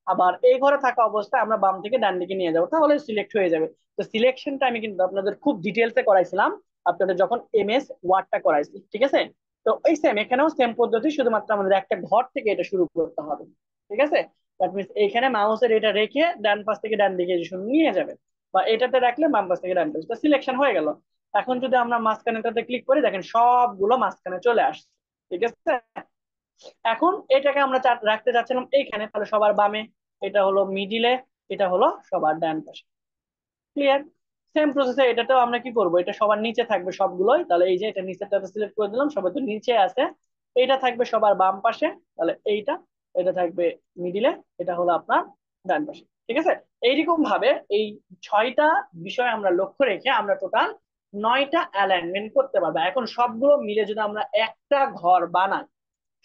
আবার এই ঘরে থাকা অবস্থায় আমরা বাম থেকে ডান দিকে নিয়ে যাবো, তাহলে সিলেক্ট হয়ে যাবে। তো সিলেকশনটা আমি কিন্তু আপনাদের খুব ডিটেলসে করাইছিলাম আপনাদের যখন এমএস ওয়ার্ডটা করাইছি। ঠিক আছে, তো এই সেম এখানেও সেম পদ্ধতি, শুধুমাত্র আমাদের একটা ঘর থেকে এটা শুরু করতে হবে। ঠিক আছে, দ্যাট মিনস এইখানে মাউসের এটা রেখে ডান পাশ থেকে ডান দিকে নিয়ে যাবে, বা এটাতে রাখলে বাম পাশ থেকে ডান পাশ, সিলেকশন হয়ে গেল। এখন যদি আমরা মাঝখানেটাতে ক্লিক করি, দেখেন সবগুলো মাঝখানে চলে আসছে। ঠিক আছে, এখন এটাকে আমরা রাখতে চাচ্ছিলাম এইখানে, তাহলে সবার বামে, এটা হলো মিডিলে, এটা হলো সবার ডান পাশে। ক্লিয়ার? সেম প্রসেসে এটাতেও আমরা কি করব, এটা সবার নিচে থাকবে সবগুলোই, তাহলে এই যে এটা নিচেরটাতে সিলেক্ট করে দিলাম, সবাই তো নিচে আছে। এইটা থাকবে সবার বাম পাশে, তাহলে এইটা, এটা থাকবে মিডিলে, এটা হলো আপনার ডান পাশে। ঠিক আছে, এইরকম ভাবে এই 6টা বিষয় আমরা লক্ষ্য রেখে আমরা টোটাল 9টা অ্যালাইনমেন্ট করতে পারবো। এখন সবগুলো মিলে যদি আমরা একটা ঘর বানাই,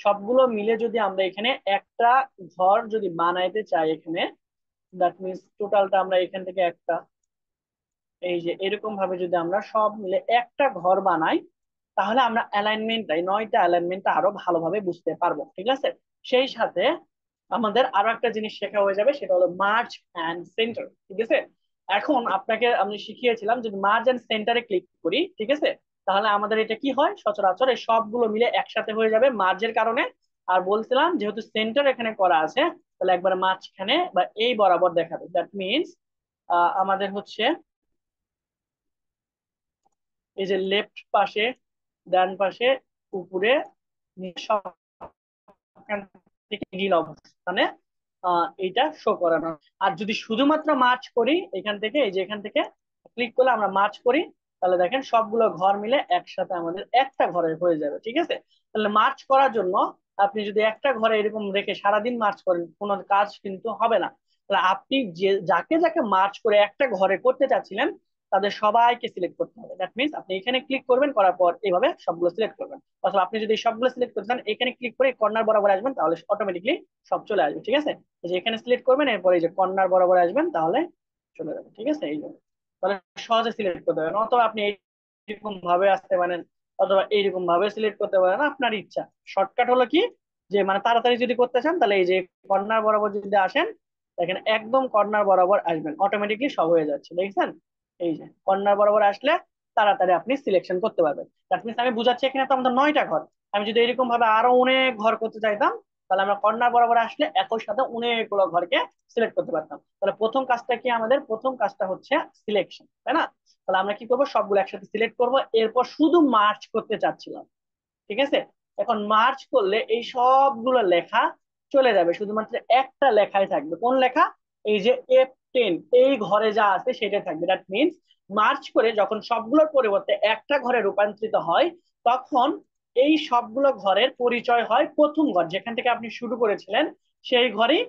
সবগুলো মিলে যদি আমরা এখানে একটা ঘর যদি বানাইতে চাই এখানে, দ্যাট মিনস টোটালটা আমরা এখান থেকে একটা, এই যে এরকম ভাবে যদি আমরা সব মিলে একটা ঘর বানাই, তাহলে আমরা অ্যালাইনমেন্টটা, এই 9টা অ্যালাইনমেন্টটা আরো ভালোভাবে বুঝতে পারবো। ঠিক আছে, সেই সাথে আমাদের আরো একটা জিনিস শেখা হয়ে যাবে, সেটা হলো মার্জ অ্যান্ড সেন্টার। ঠিক আছে, এখন আপনাকে আমি শিখিয়েছিলাম যদি মার্জ অ্যান্ড সেন্টারে ক্লিক করি, ঠিক আছে, তাহলে আমাদের এটা কি হয়, সচরাচর এই সবগুলো মিলে একসাথে হয়ে যাবে মার্জের কারণে। আর বলছিলাম যেহেতু সেন্টার এখানে করা আছে, তাহলে একবার মাঝখানে বা এই বরাবর দেখাবে। দ্যাট মিনস আমাদের হচ্ছে এই যে লেফট পাশে, ডান পাশে, উপরে, সবখান থেকে মিডিল অবস্থানে এইটা শো করানো। আর যদি শুধুমাত্র মার্চ করি এখান থেকে, এই যে এখান থেকে ক্লিক করলে আমরা মার্চ করি, তাহলে দেখেন সবগুলো ঘর মিলে একসাথে আমাদের একটা ঘরে হয়ে যাবে। ঠিক আছে, তাহলে মার্চ করার জন্য আপনি যদি একটা ঘরে এরকম রেখে সারাদিন মার্চ করেন, কোনো কাজ কিন্তু হবে না। তাহলে আপনি যে যাকে যাকে মার্চ করে একটা ঘরে করতে চাচ্ছিলেন, তাদের সবাইকে সিলেক্ট করতে হবে। দ্যাট মিনস আপনি এখানে ক্লিক করবেন, করার পর এইভাবে সবগুলো সিলেক্ট করবেন। অথবা আপনি যদি সবগুলো সিলেক্ট করতে চান, এখানে ক্লিক করে কর্নার বরাবর আসবেন, তাহলে অটোমেটিকলি সব চলে আসবে। ঠিক আছে, এই যে এখানে সিলেক্ট করবেন, এরপর এই যে কর্নার বরাবর আসবেন, তাহলে চলে যাবে। ঠিক আছে, এই জন্য তাহলে সহজে সিলেক্ট করতে পারেন। অথবা আপনি এইরকম ভাবে আসতে পারেন, অথবা এইরকম ভাবে সিলেক্ট করতে পারেন, আপনার ইচ্ছা। শর্টকাট হলো কি, যে মানে তাড়াতাড়ি যদি করতে চান, তাহলে এই যে কর্নার বরাবর যদি আসেন, দেখেন একদম কর্নার বরাবর আসবেন, অটোমেটিকলি সব হয়ে যাচ্ছে। দেখছেন, এই যে কর্নার বরাবর আসলে তাড়াতাড়ি আপনি সিলেকশন করতে পারবেন। দ্যাট মিনস আমি বুঝাচ্ছি, এখানে তো আমাদের 9টা ঘর, আমি যদি এরকম ভাবে আরো অনেক ঘর করতে চাইতাম, তাহলে আমরা কর্নার বরাবর আসলে একই সাথে অনেকগুলো ঘরকে সিলেক্ট করতে পারতাম। তাহলে প্রথম কাজটা কি, আমাদের প্রথম কাজটা হচ্ছে সিলেকশন, তাই না? তাহলে আমরা কি করবো, সবগুলো একসাথে সিলেক্ট করব, এরপর শুধু মার্চ করতে চাচ্ছিলাম। ঠিক আছে, এখন মার্চ করলে এই সবগুলো লেখা চলে যাবে, শুধুমাত্র একটা লেখাই থাকবে। কোন লেখা, এই যে F10 এই ঘরে যা আছে সেটাই থাকবে। দ্যাট মিনস মার্চ করে যখন সবগুলোর পরিবর্তে একটা ঘরে রূপান্তরিত হয়, তখন এই সবগুলো ঘরের পরিচয় হয় প্রথম ঘর যেখান থেকে আপনি শুরু করেছিলেন, সেই ঘরই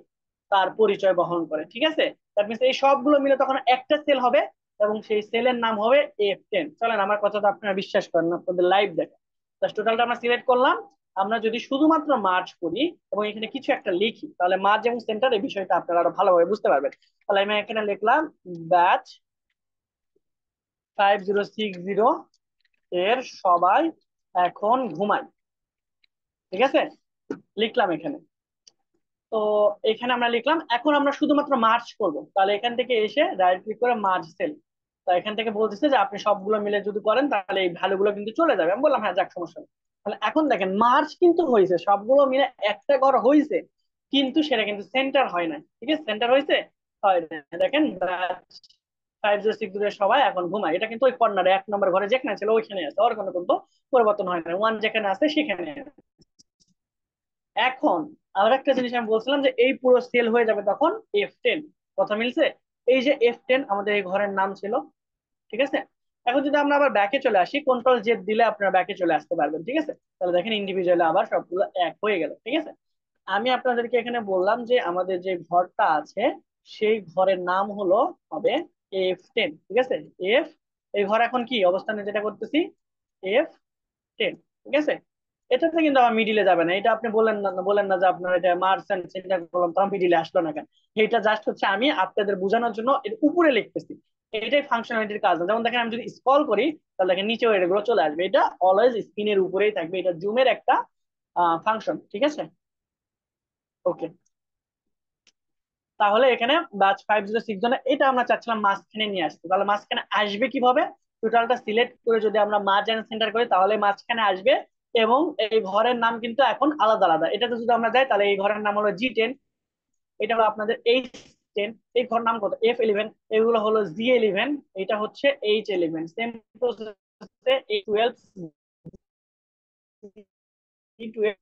তার পরিচয় বহন করে। ঠিক আছে, দ্যাট মিনস এই সবগুলো মিলে তখন একটা সেল হবে, এবং সেই সেলের নাম হবে F10। চলেন আমার কথা তো আপনারা বিশ্বাস করেন, আপনাদের লাইভ দেখেন। জাস্ট টোটালটা আমরা সিলেক্ট করলাম। আমরা যদি শুধুমাত্র মার্চ করি এবং এখানে কিছু একটা লিখি, তাহলে মার্চ এবং সেন্টার এই বিষয়টা আপনারা আরো ভালোভাবে বুঝতে পারবেন। তাহলে আমি এখানে লিখলাম ব্যাচ 5060 এর সবাই এখন ঘুমায়। ঠিক আছে, লিখলাম এখানে। তো এখানে আমরা লিখলাম, এখন আমরা শুধুমাত্র মার্চ করব, তাহলে এখান থেকে এসে রাইট ক্লিক করে মার্চ সেল। তো এখান থেকে বলতেছে যে আপনি সবগুলো মিলে যদি করেন, তাহলে এই ভ্যালুগুলো কিন্তু চলে যাবে। আমি বললাম হ্যাঁ, যাক, সমস্যা নেই। তাহলে এখন দেখেন মার্চ কিন্তু হয়েছে, সবগুলো মিলে একটা ঘর হয়েছে, কিন্তু সেটা কিন্তু সেন্টার হয় না। ঠিক আছে, সেন্টার হয়েছে, হয় না। দেখেন 5060 সবাই এখন ঘুমায়, এটা কিন্তু ওই কর্নারে 1 নম্বর ঘরে যেখানে ছিল ওইখানে আছে, ওর কোনো কিন্তু পরিবর্তন হয় না। ওয়ান যেখানে আছে সেখানে আছে। এখন আর একটা জিনিস আমি বলছিলাম যে এই পুরো সেল হয়ে যাবে তখন F10। কথা মিলছে? এই যে F10 আমাদের এই ঘরের নাম ছিল, ঠিক আছে। এখন যদি আমরা আবার ব্যাকে চলে আসি, কন্ট্রোল জেড দিলে আপনারা ব্যাকে চলে আসতে পারবেন, ঠিক আছে। তাহলে দেখেন ইন্ডিভিজুয়ালি আবার সবগুলো এক হয়ে গেল, ঠিক আছে। আমি আপনাদেরকে এখানে বললাম যে আমাদের যে ঘরটা আছে সেই ঘরের নাম হলো হবে F10, ঠিক আছে। এফ, এই ঘর এখন কি অবস্থানে যেটা করতেছি F10, ঠিক আছে। এটাতে কিন্তু আমার মিডিলে যাবে না, এটা আপনি বলেন না যে আপনার এটা মার্চেন্ট সেন্টার করলাম তো মিডিলে আসলো না কেন। এটা জাস্ট হচ্ছে আমি আপনাদের বোঝানোর জন্য এর উপরে লিখতেছি, এটাই ফাংশনালিটির কাজ না। যেমন দেখেন আমি যদি স্ক্রল করি তাহলে দেখেন নিচেও এগুলো চলে আসবে, এটা অলওয়েজ স্ক্রিনের উপরেই থাকবে, এটা জুমের একটা ফাংশন, ঠিক আছে। ওকে, তাহলে এখানে ব্যাচ 506 জনে এটা আমরা চাচ্ছিলাম মাঝখানে নিয়ে আসতে, তাহলে মাঝখানে আসবে কিভাবে? টোটালটা সিলেক্ট করে যদি আমরা মার্জ এন্ড সেন্টার করি তাহলে মাঝখানে আসবে। এবং এই ঘরের নাম কিন্তু এখন আলাদা আলাদা, এটাতে যদি আমরা যাই তাহলে এই ঘরের নাম হলো G10, এটা হলো আপনাদের H10, এই ঘর নাম কত F11, এগুলো হলো G11, এটা হচ্ছে H11, সেম প্রসেসে A12, G12,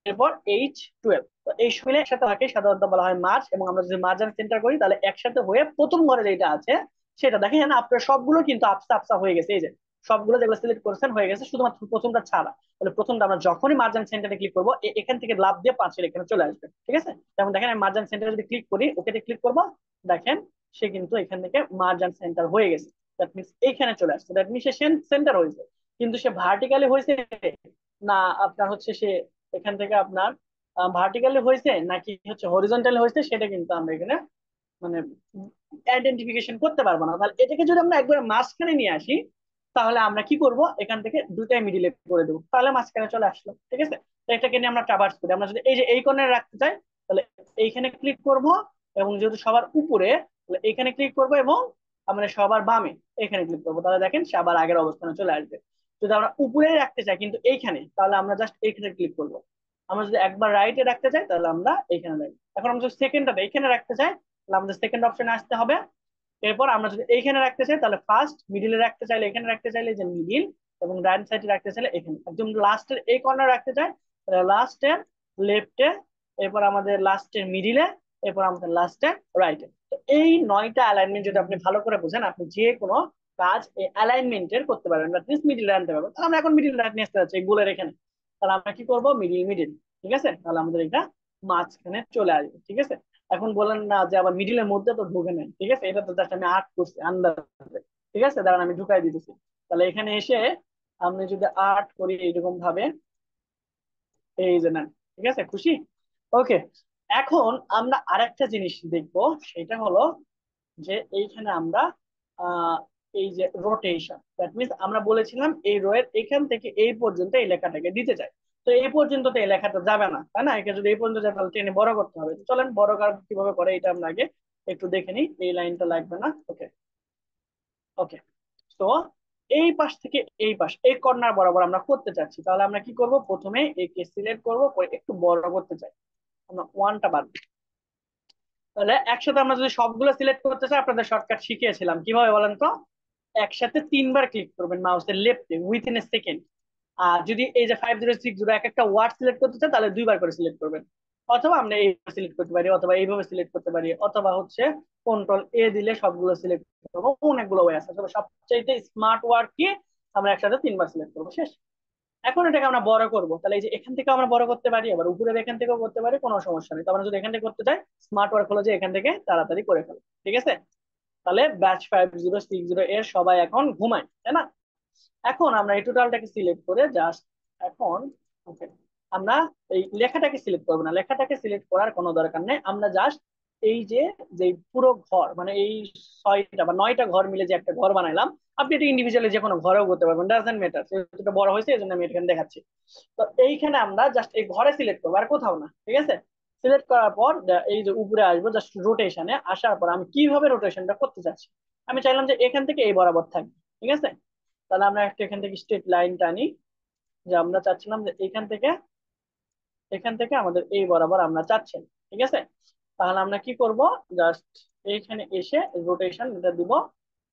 এরপর H12। তো এই মিলে একসাথে থাকে, সাধারণত বলা হয় মার্চ। এবং আমরা যদি মার্জ এন্ড সেন্টার করি তাহলে একসাথে হয়ে প্রথম ঘরে যেটা আছে সেটা দেখেন আপনার সবগুলো কিন্তু আপসা আপসা হয়ে গেছে, এই যে সবগুলো যেগুলো সিলেক্ট করেছেন হয়ে গেছে, শুধুমাত্র প্রথমটা ছাড়া। তাহলে প্রথমটা আমরা যখনই মার্জ এন্ড সেন্টারে ক্লিক করবো এখান থেকে লাভ দিয়ে পাঁচের এখানে চলে আসবে, ঠিক আছে। যেমন দেখেন আমি মার্জ এন্ড সেন্টারে যদি ক্লিক করি, ওকেতে ক্লিক করবো, দেখেন সে কিন্তু এখান থেকে মার্জ এন্ড সেন্টার হয়ে গেছে। দ্যাট মিনস এইখানে চলে আসছে, দ্যাট মিনস সে সেন্টার হয়েছে। কিন্তু সে ভার্টিক্যালি হয়েছে না আপনার হচ্ছে সে এখান থেকে আপনার ভার্টিক্যালি হয়েছে নাকি হচ্ছে হরিজন্টালি হয়েছে সেটা কিন্তু আমরা এখানে মানে আইডেন্টিফিকেশন করতে পারবো না। তাহলে এটাকে যদি আমরা একবার মাঝখানে নিয়ে আসি তাহলে আমরা কি করব, এখান থেকে দুটাই মিডিলে করে দেবো, তাহলে মাঝখানে চলে আসলো, ঠিক আছে। তো এটাকে নিয়ে আমরা ট্রাভার্স করি, আমরা যদি এই যে এই কর্নারে রাখতে চাই তাহলে এইখানে ক্লিক করব, এবং যেহেতু সবার উপরে তাহলে এইখানে ক্লিক করব, এবং আমরা সবার বামে এখানে ক্লিক করবো, তাহলে দেখেন সে আবার আগের অবস্থানে চলে আসবে। যদি আমরা উপরে রাখতে চাই কিন্তু এইখানে, তাহলে আমরা জাস্ট এইখানে ক্লিক করবো। আমরা যদি একবার রাইটে রাখতে চাই তাহলে আমরা এইখানে রাখবো। এখন আমরা যদি সেকেন্ডটা এইখানে রাখতে চাই তাহলে আমাদের সেকেন্ড অপশনে আসতে হবে। এরপর আমরা যদি এইখানে রাখতে চাই তাহলে ফার্স্ট, মিডিলে রাখতে চাইলে এখানে রাখতে চাইলে যে মিডিল, এবং রাইট সাইডে রাখতে চাইলে এখানে, একদম লাস্টের এই কর্নার রাখতে চাই তাহলে লাস্টের লেফটে, এরপর আমাদের লাস্টের মিডিলে, এরপর আমাদের লাস্টে রাইটে। তো এই 9টা অ্যালাইনমেন্ট যদি আপনি ভালো করে বোঝেন আপনি যে কোনো কাজ এই অ্যালাইনমেন্টের করতে পারবেন, অ্যাটলিস্ট মিডিলে আনতে পারবেন। তাহলে আমরা এখন মিডিল রাইট নিয়ে আসতে যাচ্ছি এই গোলের এখানে, তাহলে আমরা কি করব মিডিল মিডিল, ঠিক আছে। তাহলে আমাদের এটা মাঝখানে চলে আসবে, ঠিক আছে। এখন বলেন না যে আবার মিডিলের মধ্যে তো ঢুকে নেই, ঠিক আছে, এটা তো জাস্ট আমি আর্ট করছি আন্দাজে, ঠিক আছে, দাঁড়ান আমি ঢুকাই দিতেছি। তাহলে এখানে এসে আমি যদি আর্ট করি এইরকম ভাবে, এই যে না, ঠিক আছে, খুশি? ওকে, এখন আমরা আরেকটা জিনিস দেখবো, সেটা হলো যে এইখানে আমরা আহ এই যে রোটেশন, দ্যাট মিনস আমরা বলেছিলাম এই রোয়ের এখান থেকে এই পর্যন্ত এই লেখাটাকে দিতে চাই। তো এই পর্যন্ত তো এই লেখাটা যাবে না, তাই না? একে যদি এই পর্যন্ত যায় তাহলে টেনে বড় করতে হবে। তো চলেন বড় কার কিভাবে করে এটা আমরা আগে একটু দেখে নিই, এই লাইনটা লাগবে না। ওকে, ওকে, তো এই পাশ থেকে এই পাশ এই কর্নার বরাবর আমরা করতে চাচ্ছি, তাহলে আমরা কি করব, প্রথমে একে সিলেক্ট করব, করে একটু বড় করতে চাই, আমরা ওয়ানটা বাদ দিই। তাহলে একসাথে আমরা যদি সবগুলো সিলেক্ট করতে চাই, আপনাদের শর্টকাট শিখিয়েছিলাম কিভাবে বলেন তো, একসাথে তিনবার ক্লিক করবেন মাউসের লেফটে উইথিন এ সেকেন্ড। আর যদি এই যে 506 এক একটা ওয়ার্ড সিলেক্ট করতে চান তাহলে দুইবার করে সিলেক্ট করবেন। অথবা আমরা এইভাবে সিলেক্ট করতে পারি, অথবা এইভাবে সিলেক্ট করতে পারি, অথবা হচ্ছে কন্ট্রোল এ দিলে সবগুলো সিলেক্ট করবো, অনেকগুলো ওয়ে আছে। তবে সবচাইতে স্মার্ট ওয়ার্ড কি, আমরা একসাথে তিনবার সিলেক্ট করবো, শেষ। এখন এটাকে আমরা বড় করবো, তাহলে এই যে এখান থেকে আমরা বড় করতে পারি, আবার উপরের এখান থেকেও করতে পারি, কোনো সমস্যা নেই। তো আমরা যদি এখান থেকে করতে চাই স্মার্ট ওয়ার্ক হলো যে এখান থেকে তাড়াতাড়ি করে ফেলো, ঠিক আছে। তাহলে ব্যাচ 5060 এর সবাই এখন ঘুমায়, তাই না? এখন আমরা এই টোটালটাকে সিলেক্ট করে জাস্ট এখন ওকে, আমরা এই লেখাটাকে সিলেক্ট করবো না, লেখাটাকে সিলেক্ট করার কোনো দরকার নেই। আমরা জাস্ট এই যে যে পুরো ঘর মানে এই 6টা বা 9টা ঘর মিলে যে একটা ঘর বানাইলাম, আপনি এটা ইন্ডিভিজুয়ালি যে কোনো ঘরেও করতে পারবেন, ডাজেন্ট ম্যাটার। এটা বড় হয়েছে এই জন্য আমি এখানে দেখাচ্ছি। তো এইখানে আমরা জাস্ট এই ঘরে সিলেক্ট করবো আর কোথাও না, ঠিক আছে। সিলেক্ট করার পর এই যে উপরে আসবো, জাস্ট রোটেশনে আসার পর আমি কিভাবে রোটেশনটা করতে চাচ্ছি, আমি চাইলাম যে এখান থেকে এই বরাবর থাকবে, ঠিক আছে। তাহলে আমরা একটা এখান থেকে স্ট্রেট লাইন টানি, যে আমরা চাচ্ছিলাম যে এখান থেকে আমাদের এই বরাবর আমরা চাচ্ছেন, ঠিক আছে। তাহলে আমরা কি করব, জাস্ট এইখানে এসে রোটেশন এটা দিব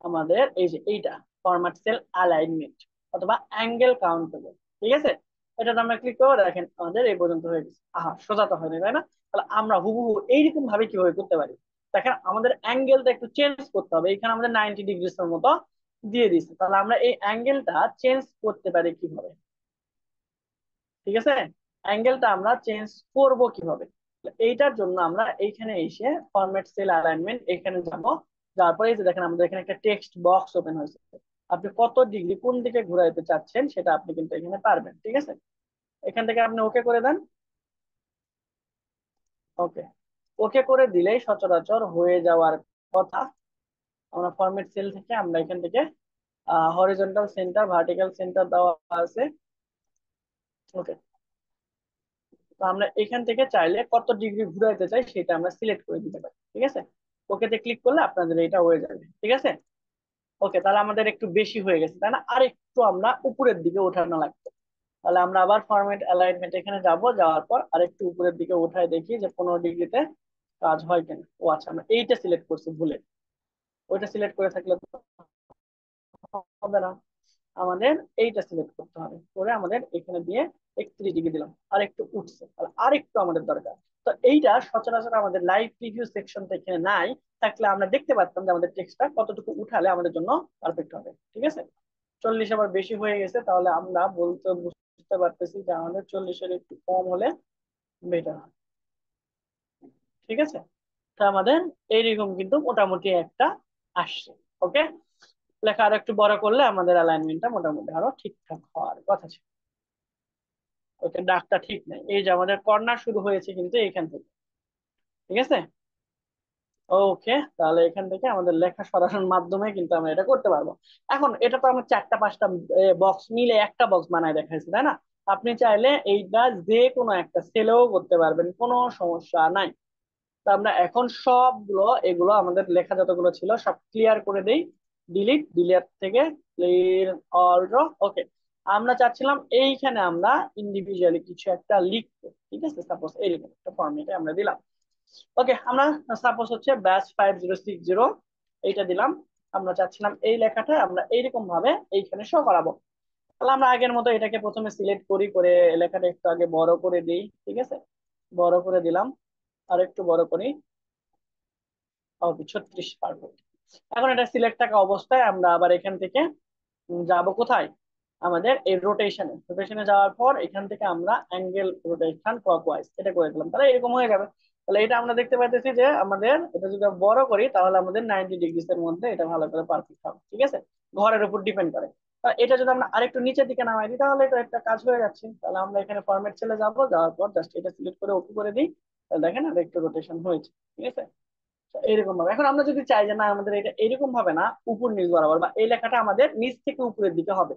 আমাদের এই যে এইটা ফরম্যাট সেল অ্যালাইনমেন্ট অথবা অ্যাঙ্গেল কাউন্টেবল, ঠিক আছে। এটাতে আমরা ক্লিক করবো, দেখেন আমাদের এই পর্যন্ত হয়ে গেছে। আহা, সোজা তো হয়নি, তাই না? তাহলে আমরা হুবহু এইরকম ভাবে কিভাবে করতে পারি? দেখেন আমাদের অ্যাঙ্গেলটা একটু চেঞ্জ করতে হবে। এখানে আমাদের 90 ডিগ্রিস এর মতো দিয়ে দিচ্ছে, তাহলে আমরা এই অ্যাঙ্গেলটা চেঞ্জ করতে পারি কিভাবে? ঠিক আছে, অ্যাঙ্গেলটা আমরা চেঞ্জ করব কিভাবে? এইটার জন্য আমরা এইখানে এসে ফরম্যাট সেল অ্যালাইনমেন্ট এখানে যাব। যাওয়ার পরে এই যে দেখেন আমাদের এখানে একটা টেক্সট বক্স ওপেন হয়েছে। আপনি কত ডিগ্রি কোন দিকে ঘুরাইতে চাচ্ছেন সেটা আপনি কিন্তু এখানে পারবেন। ঠিক আছে, এখান থেকে আপনি ওকে করে দেন। ওকে, ওকে করে দিলেই সচরাচর হয়ে যাওয়ার কথা। আমরা ফরম্যাট সেল থেকে আমরা এখান থেকে হরিজন্টাল সেন্টার, ভার্টিক্যাল সেন্টার দেওয়া আছে। ওকে, তো আমরা এখান থেকে চাইলে কত ডিগ্রি ঘুরাইতে চাই সেটা আমরা সিলেক্ট করে দিতে পারি। ঠিক আছে, ওকেতে ক্লিক করলে আপনাদের এটা হয়ে যাবে। ঠিক আছে, ওকে, তাহলে আমাদের একটু বেশি হয়ে গেছে, তাই না? আর একটু আমরা উপরের দিকে ওঠানো লাগবে। তাহলে আমরা আবার ফরম্যাট অ্যালাইনমেন্ট এখানে যাব, যাওয়ার পর আরেকটু উপরের দিকে উঠায় দেখি যে 15 ডিগ্রিতে কাজ হয় কিনা। ও আচ্ছা, আমরা এইটা সিলেক্ট করছি ভুলে। ওইটা সিলেক্ট করে থাকলে তো হবে না, আমাদের এইটা সিলেক্ট করতে হবে। করে আমাদের এখানে দিয়ে 31 ডিগ্রি দিলাম, আর একটু উঠছে, তাহলে আর একটু আমাদের দরকার। তো এইটা সচরাচর আমাদের লাইভ প্রিভিউ সেকশনটা এখানে নাই, থাকলে আমরা দেখতে পারতাম যে আমাদের টেক্সটটা কতটুকু উঠালে আমাদের জন্য পারফেক্ট হবে। ঠিক আছে, 40 আবার বেশি হয়ে গেছে, তাহলে আমরা বুঝতে পারতেছি যে আমাদের 40-এর একটু কম হলে বেটার হয়। ঠিক আছে, তা আমাদের এইরকম কিন্তু মোটামুটি একটা আসছে। ওকে, লেখা আর একটু বড় করলে আমাদের অ্যালাইনমেন্টটা মোটামুটি আরো ঠিকঠাক হওয়ার কথা ছিল। ওকে, দাগটা ঠিক নাই, এই যে আমাদের কর্নার শুরু হয়েছে কিন্তু এইখান থেকে। ঠিক আছে, ওকে, তাহলে এখান থেকে আমাদের লেখা সরানোর মাধ্যমে কিন্তু আমরা এটা করতে পারবো। এখন এটা তো আমরা 4টা 5টা বক্স মিলে একটা বক্স বানায় দেখাইছি, তাই না? আপনি চাইলে এইটা যে কোনো একটা সেলেও করতে পারবেন, কোনো সমস্যা নাই। তো আমরা এখন সবগুলো এগুলো আমাদের লেখা যতগুলো ছিল সব ক্লিয়ার করে দেই। ডিলিট, ডিলিট থেকে ক্লিয়ার অল র। ওকে, আমরা চাচ্ছিলাম এইখানে আমরা ইন্ডিভিজুয়ালি কিছু একটা লিখতে। ঠিক আছে, সাপোজ এইরকম একটা ফরম্যাটে আমরা দিলাম। ওকে, আমরা সাপোজ হচ্ছে ব্যাচ 5060 এইটা দিলাম। আমরা চাচ্ছিলাম এই লেখাটা আমরা এইরকম ভাবে এইখানে শো করাবো। তাহলে আমরা আগের মতো এটাকে প্রথমে সিলেক্ট করি, করে লেখাটা একটু আগে বড় করে দিই। ঠিক আছে, বড় করে দিলাম, আর একটু বড় করি। ওকে, 36, পারফেক্ট। এখন এটা সিলেক্ট থাকা অবস্থায় আমরা আবার এখান থেকে যাব কোথায়? আমাদের এই রোটেশনে। রোটেশনে যাওয়ার পর এখান থেকে আমরা অ্যাঙ্গেল রোটেশন ক্লকওয়াইজ এটা করে দিলাম, তাহলে এরকম হয়ে যাবে। তাহলে এটা আমরা দেখতে পাইতেছি যে আমাদের এটা যদি বড় করি তাহলে আমাদের 90 ডিগ্রিস এর মধ্যে এটা ভালো করে পারফেক্ট হবে। ঠিক আছে, ঘরের উপর ডিপেন্ড করে। এটা যদি আমরা আরেকটু নিচের দিকে নামাই দিই তাহলে এটা একটা কাজ হয়ে যাচ্ছে। তাহলে আমরা এখানে ফরম্যাট চলে যাবো, যাওয়ার পর জাস্ট এটা সিলেক্ট করে ওকে করে দিই। তাহলে দেখেন আর একটু রোটেশন হয়েছে। ঠিক আছে, এইরকম ভাবে এখন আমরা যদি চাই যে না আমাদের এটা এরকম ভাবে না, উপর নিচ বরাবর, বা এই লেখাটা আমাদের নিচ থেকে উপরের দিকে হবে,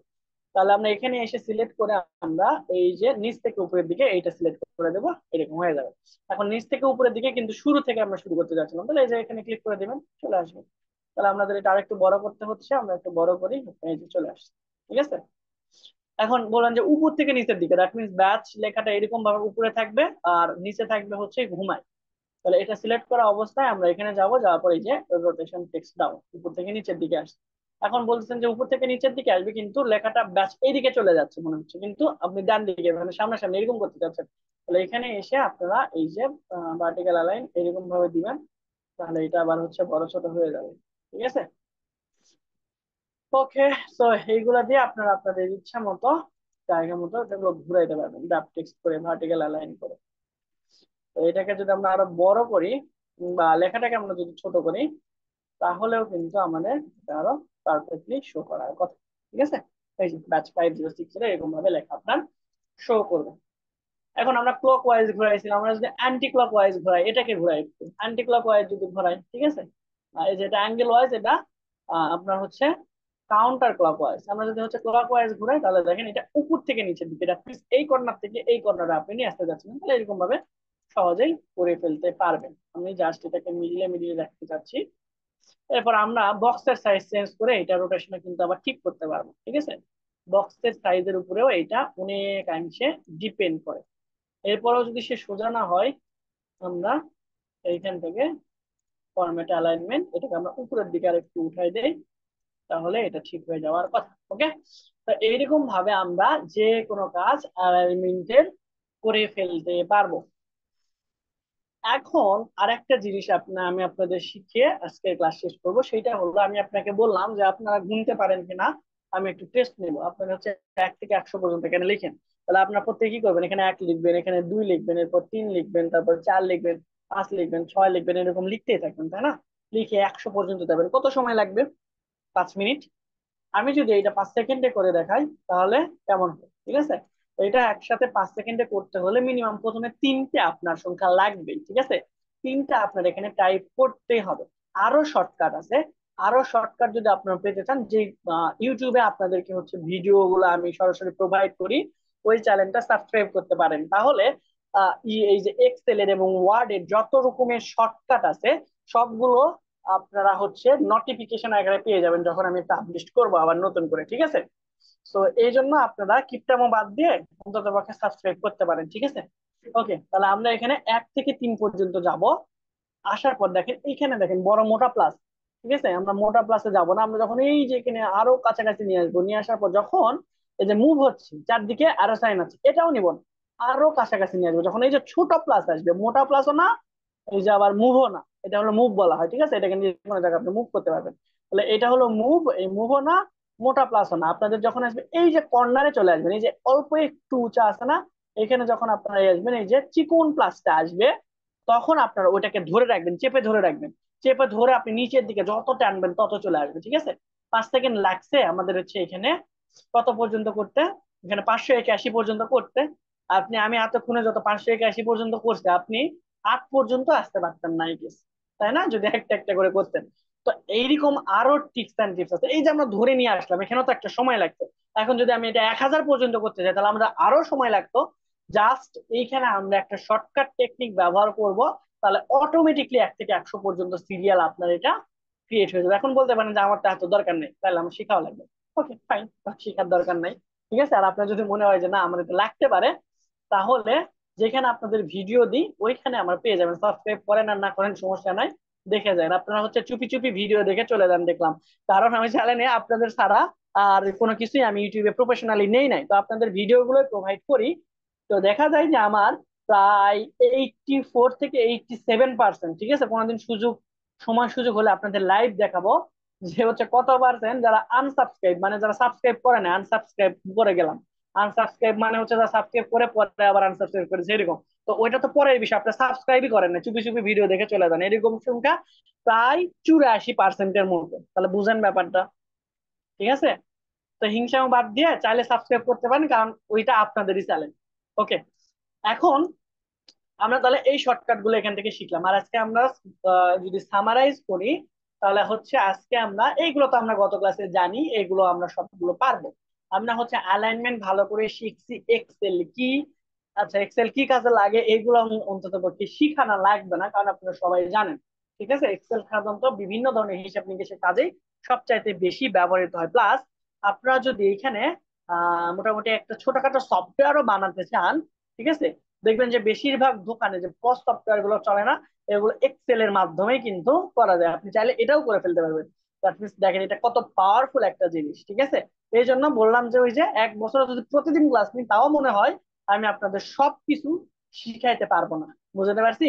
তাহলে আমরা এখানে এসে সিলেক্ট করে আমরা এই যে নিচ থেকে উপরের দিকে এইটা সিলেক্ট করে দেবো, এরকম হয়ে যাবে। এখন নিচ থেকে উপরের দিকে কিন্তু শুরু থেকে আমরা শুরু করতে যাচ্ছিলাম, তাহলে এই যে এখানে ক্লিক করে দিবেন, চলে আসবে। তাহলে আমাদের এটা আরেকটু বড় করতে হচ্ছে, আমরা একটু বড় করি, এই যে চলে আসছে। ঠিক আছে, এখন বললাম যে উপর থেকে নিচের দিকে, দ্যাট মিনস ব্যাচ লেখাটা এরকম ভাবে উপরে থাকবে আর নিচে থাকবে হচ্ছে ঘুমায়। তাহলে এটা সিলেক্ট করা অবস্থায় আমরা এখানে যাব, যাওয়ার পর এই যে রোটেশন টেক্সট ডাউন, উপর থেকে নিচের দিকে আসছে। এখন বলছেন যে উপর থেকে নিচের দিকে আসবে কিন্তু লেখাটা ব্যাস এইদিকে চলে যাচ্ছে মনে হচ্ছে, কিন্তু আপনি ডান দিকে মানে সামনাসামনি এরকম করতে চাচ্ছেন। তাহলে এখানে এসে আপনারা এই যে ভার্টিক্যাল অ্যালাইন এরকম ভাবে দিবেন, তাহলে এটা আবার হচ্ছে বড় ছোট হয়ে যাবে। ঠিক আছে, ওকে। তো এইগুলা দিয়ে আপনারা আপনাদের ইচ্ছা মতো জায়গা মতো এগুলো ঘুরাইতে পারবেন, ডাব টেক্সট করে ভার্টিক্যাল অ্যালাইন করে। তো এটাকে যদি আমরা আরো বড় করি বা লেখাটাকে আমরা যদি ছোট করি তাহলেও কিন্তু আমাদের এটা আরো পারফেক্টলি শো করার কথা। ঠিক আছে, এই যে ব্যাচ 5060 এরকম ভাবে লেখা আপনার শো করবে। এখন আমরা ক্লক ওয়াইজ ঘুরাইছিলাম, আমরা যদি অ্যান্টি ক্লক ওয়াইজ ঘুরাই, এটাকে ঘুরাই একটু অ্যান্টি ক্লক ওয়াইজ যদি ঘুরাই, ঠিক আছে, এই যে এটা অ্যাঙ্গেল ওয়াইজ, এটা আপনার হচ্ছে কাউন্টার ক্লক ওয়াইজ। আমরা যদি হচ্ছে ক্লক ওয়াইজ ঘুরাই তাহলে দেখেন এটা উপর থেকে নিচের দিকে, এটা এই কর্নার থেকে এই কর্নারে আপনি নিয়ে আসতে যাচ্ছেন, তাহলে এরকম ভাবে সহজেই করে ফেলতে পারবেন। আমি জাস্ট এটাকে মিডিলে মিডিলে রাখতে চাচ্ছি। এরপর আমরা বক্সের সাইজ চেঞ্জ করে এটা রোটেশনে কিন্তু আবার ঠিক করতে পারবো। ঠিক আছে, বক্সের সাইজের উপরেও এটা অনেকাংশে ডিপেন্ড করে। এরপরও যদি সে সোজা না হয়, আমরা এইখান থেকে ফরম্যাট অ্যালাইনমেন্ট এটাকে আমরা উপরের দিকে আর একটু উঠাই দেই। তাহলে এটা ঠিক হয়ে যাওয়ার কথা। ওকে, তো এইরকম ভাবে আমরা যে কোনো কাজ 2.5 মিনিটের করে ফেলতে পারবো। এখন আরেকটা জিনিস আমি আপনাদের শিখিয়ে আজকের ক্লাস শেষ করবো, সেটা হলো আমি আপনাকে বললাম যে আপনারা গুনতে পারেন কিনা আমি একটু টেস্ট নেবো। আপনারা হচ্ছে 1 থেকে 100 পর্যন্ত এখানে লিখেন। তাহলে আপনার প্রত্যেকে কি করবেন, এখানে 1 লিখবেন, এখানে 2 লিখবেন, এরপর 3 লিখবেন, তারপর 4 লিখবেন, 5 লিখবেন, 6 লিখবেন, এরকম লিখতেই থাকবেন, তাই না? লিখে 100 পর্যন্ত যাবেন। কত সময় লাগবে? 5 মিনিট। আমি যদি এটা 5 সেকেন্ডে করে দেখাই তাহলে কেমন হবে, ঠিক আছে? তো এটা একসাথে 5 সেকেন্ডে করতে হলে মিনিমাম প্রথমে 3টে আপনার সংখ্যা লাগবেই, ঠিক আছে? 3টা আপনার এখানে টাইপ করতেই হবে। আরো শর্টকাট আছে। আরো শর্টকাট যদি আপনারা পেতে চান, যে ইউটিউবে আপনাদেরকে হচ্ছে ভিডিও গুলো আমি সরাসরি প্রোভাইড করি, ওই চ্যানেলটা সাবস্ক্রাইব করতে পারেন। তাহলে এই যে এক্সেল এর এবং ওয়ার্ড এর যত রকমের শর্টকাট আছে সবগুলো আপনারা হচ্ছে নোটিফিকেশন আকারে পেয়ে যাবেন যখন আমি পাবলিশ করবো আবার নতুন করে, ঠিক আছে? তো এই জন্য আপনারা কিপটামো বাদ দিয়ে অন্তত পক্ষে সাবস্ক্রাইব করতে পারেন, ঠিক আছে? ওকে, তাহলে আমরা এখানে 1 থেকে 3 পর্যন্ত যাব। আসার পর দেখেন এইখানে দেখেন বড় মোটা প্লাস, ঠিক আছে? আমরা মোটা প্লাসে যাব না, আমরা যখন এই যে এখানে আরো কাছাকাছি নিয়ে আসবো, নিয়ে আসার পর যখন এই যে মুভ হচ্ছে চারদিকে আরো সাইন আছে, এটাও নিব না, আরো কাছাকাছি নিয়ে আসবো, যখন এই যে ছোট প্লাস আসবে, মোটা প্লাসও না, এই যে আবার মুভও না, এটা হলো মুভ বলা হয়, ঠিক আছে? এটাকে নিয়ে কোনো জায়গায় আপনি মুভ করতে পারবেন। তাহলে এটা হলো মুভ, এই মুভও না, মোটা প্লাসও না। আপনাদের যখন আসবে এই যে কর্নারে চলে আসবেন, এই যে অল্প একটু উঁচা আছে না, এখানে যখন আপনারা আসবেন এই যে চিকন প্লাসটা আসবে, তখন আপনারা ওইটাকে ধরে রাখবেন, চেপে ধরে রাখবেন। চেপে ধরে আপনি নিচের দিকে যত টানবেন তত চলে আসবে, ঠিক আছে? 5 সেকেন্ড লাগছে আমাদের হচ্ছে এখানে কত পর্যন্ত করতে, এখানে 581 পর্যন্ত করতে। আমি এতক্ষণে যত 581 পর্যন্ত করছে, আপনি 8 পর্যন্ত আসতে পারতেন না, তাই না, যদি একটা একটা করে করতেন। তো এইরকম আরো টিপস এন্ড টিপস আছে। এই যে আমরা ধরে নিয়ে আসলাম, এখানেও তো একটা সময় লাগতো। এখন যদি আমি এটা 1000 পর্যন্ত করতে চাই তাহলে আমরা আরো সময় লাগতো। জাস্ট এইখানে আমরা একটা শর্টকাট টেকনিক ব্যবহার করব, তাহলে অটোমেটিকলি 1 থেকে 100 পর্যন্ত সিরিয়াল আপনার এটা ক্রিয়েট হয়ে যাবে। এখন বলতে পারেন যে আমার তো এত দরকার নেই, তাহলে আমার শেখাও লাগবে। ওকে ফাইন, শেখার দরকার নাই, ঠিক আছে? আর আপনার যদি মনে হয় যে না আমার এটা লাগতে পারে, তাহলে যেখানে আপনাদের ভিডিও দিই ওইখানে আমার পেয়ে যাবেন। সাবস্ক্রাইব করেন আর না করেন সমস্যা নাই, দেখে যান। আপনারা হচ্ছে চুপি চুপি ভিডিও দেখে চলে যান দেখলাম, কারণ আমি চ্যানেলে আপনাদের ছাড়া আর কোনো কিছুই আমি ইউটিউবে প্রফেশনালি নেই নাই, তো আপনাদের ভিডিও গুলো প্রোভাইড করি। তো দেখা যায় যে আমার প্রায় 84 থেকে 87%, ঠিক আছে? কোনোদিন সময় সুযোগ হলে আপনাদের লাইভ দেখাবো যে হচ্ছে কত পার্সেন্ট যারা আনসাবস্ক্রাইব, মানে যারা সাবস্ক্রাইব করে না, আনসাবস্ক্রাইব করে গেলাম। আনসাবস্ক্রাইব মানে হচ্ছে যারা সাবস্ক্রাইব করে পরে আবার আনসাবস্ক্রাইব করেছে, এরকম। তো ওইটা তো পরের বিষয়, আপনি সাবস্ক্রাইবই করেন না, চুপি চুপি ভিডিও দেখে চলে যান, এরকম সংখ্যা প্রায় 84%-এর মতো। তাহলে বুঝেন ব্যাপারটা, ঠিক আছে? তো হিংসাও বাদ দিয়ে চাইলে সাবস্ক্রাইব করতে পারেন, কারণ ওইটা আপনাদেরই চ্যালেঞ্জ। ওকে, এখন আমরা তাহলে এই শর্টকাট গুলো এখান থেকে শিখলাম। আর আজকে আমরা যদি সামারাইজ করি, তাহলে হচ্ছে আজকে আমরা এইগুলো তো আমরা গত ক্লাসে জানি, এগুলো আমরা সবগুলো পারবো। আমরা হচ্ছে অ্যালাইনমেন্ট ভালো করে শিখছি, এক্সেল কি, আচ্ছা এক্সেল কি কাজে লাগে এগুলো অন্তত পক্ষে শিখানো লাগবে না, কারণ আপনারা সবাই জানেন, ঠিক আছে? এক্সেল সাধারণত বিভিন্ন ধরনের হিসাব নিকেশের কাজেই সবচাইতে বেশি ব্যবহৃত হয়। প্লাস আপনারা যদি এখানে মোটামুটি একটা ছোটখাটো সফটওয়্যারও বানাতে চান, ঠিক আছে, দেখবেন যে বেশিরভাগ দোকানে যে পস সফটওয়্যার গুলো চলে না, এগুলো এক্সেল এর মাধ্যমেই কিন্তু করা যায়। আপনি চাইলে এটাও করে ফেলতে পারবেন। দ্যাট মিনস দেখেন এটা কত পাওয়ারফুল একটা জিনিস, ঠিক আছে? এই জন্য বললাম যে ওই যে 1 বছর যদি প্রতিদিন ক্লাস নিই তাও মনে হয় আমি আপনাদের সবকিছু শিখাইতে পারবো না, বুঝতে পারছি?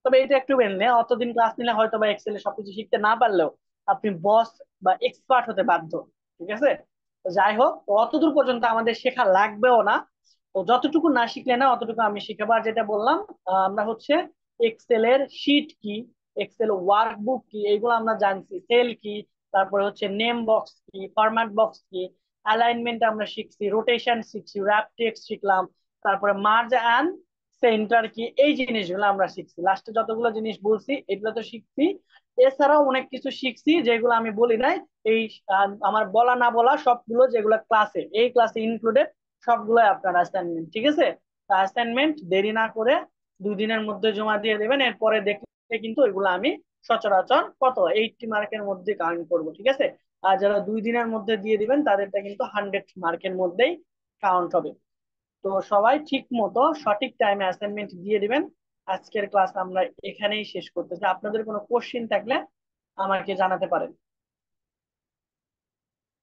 তবে এটা একটু মেনে অতদিন ক্লাস নিলে হয়তো বা এক্সেলে সবকিছু শিখতে না পারলেও আপনি বস বা এক্সপার্ট হতে বাধ্য, ঠিক আছে? তো যাই হোক, অতদূর পর্যন্ত আমাদের শেখা লাগবেও না। তো যতটুকু না শিখলে না অতটুকু আমি শিখাবো। আর যেটা বললাম, আমরা হচ্ছে এক্সেল এর শিট কি, এক্সেল ওয়ার্কবুক কি, এইগুলো আমরা জানছি, সেল কি, তারপরে হচ্ছে নেম বক্স কি, ফরম্যাট বক্স কি, অ্যালাইনমেন্ট আমরা শিখছি, রোটেশন শিখছি, র্যাপ টেক্সট শিখলাম, তারপরে মার্জ অ্যান্ড সেন্টার কি, এই জিনিসগুলো আমরা শিখছি। লাস্টে যতগুলো জিনিস বলছি এগুলো তো শিখছি। এছাড়াও অনেক কিছু শিখছি যেগুলো আমি বলি নাই। এই আমার বলা না বলা সবগুলো যেগুলো ক্লাসে, এই ক্লাসে ইনক্লুডেড সবগুলো আপনার অ্যাসাইনমেন্ট, ঠিক আছে? অ্যাসাইনমেন্ট দেরি না করে 2 দিনের মধ্যে জমা দিয়ে দেবেন। এরপরে দেখলে কিন্তু ওইগুলো আমি সচরাচর কত 80 মার্কের মধ্যে কাউন্ট করবো, ঠিক আছে? আর যারা 2 দিনের মধ্যে দিয়ে দিবেন তাদেরটা কিন্তু 100 মার্কের মধ্যেই কাউন্ট হবে। তো সবাই ঠিক মতো সঠিক টাইমে অ্যাসাইনমেন্ট দিয়ে দিবেন। আজকের ক্লাস আমরা এখানেই শেষ করতেছি। আপনাদের কোনো কোশ্চিন থাকলে আমাকে জানাতে পারেন।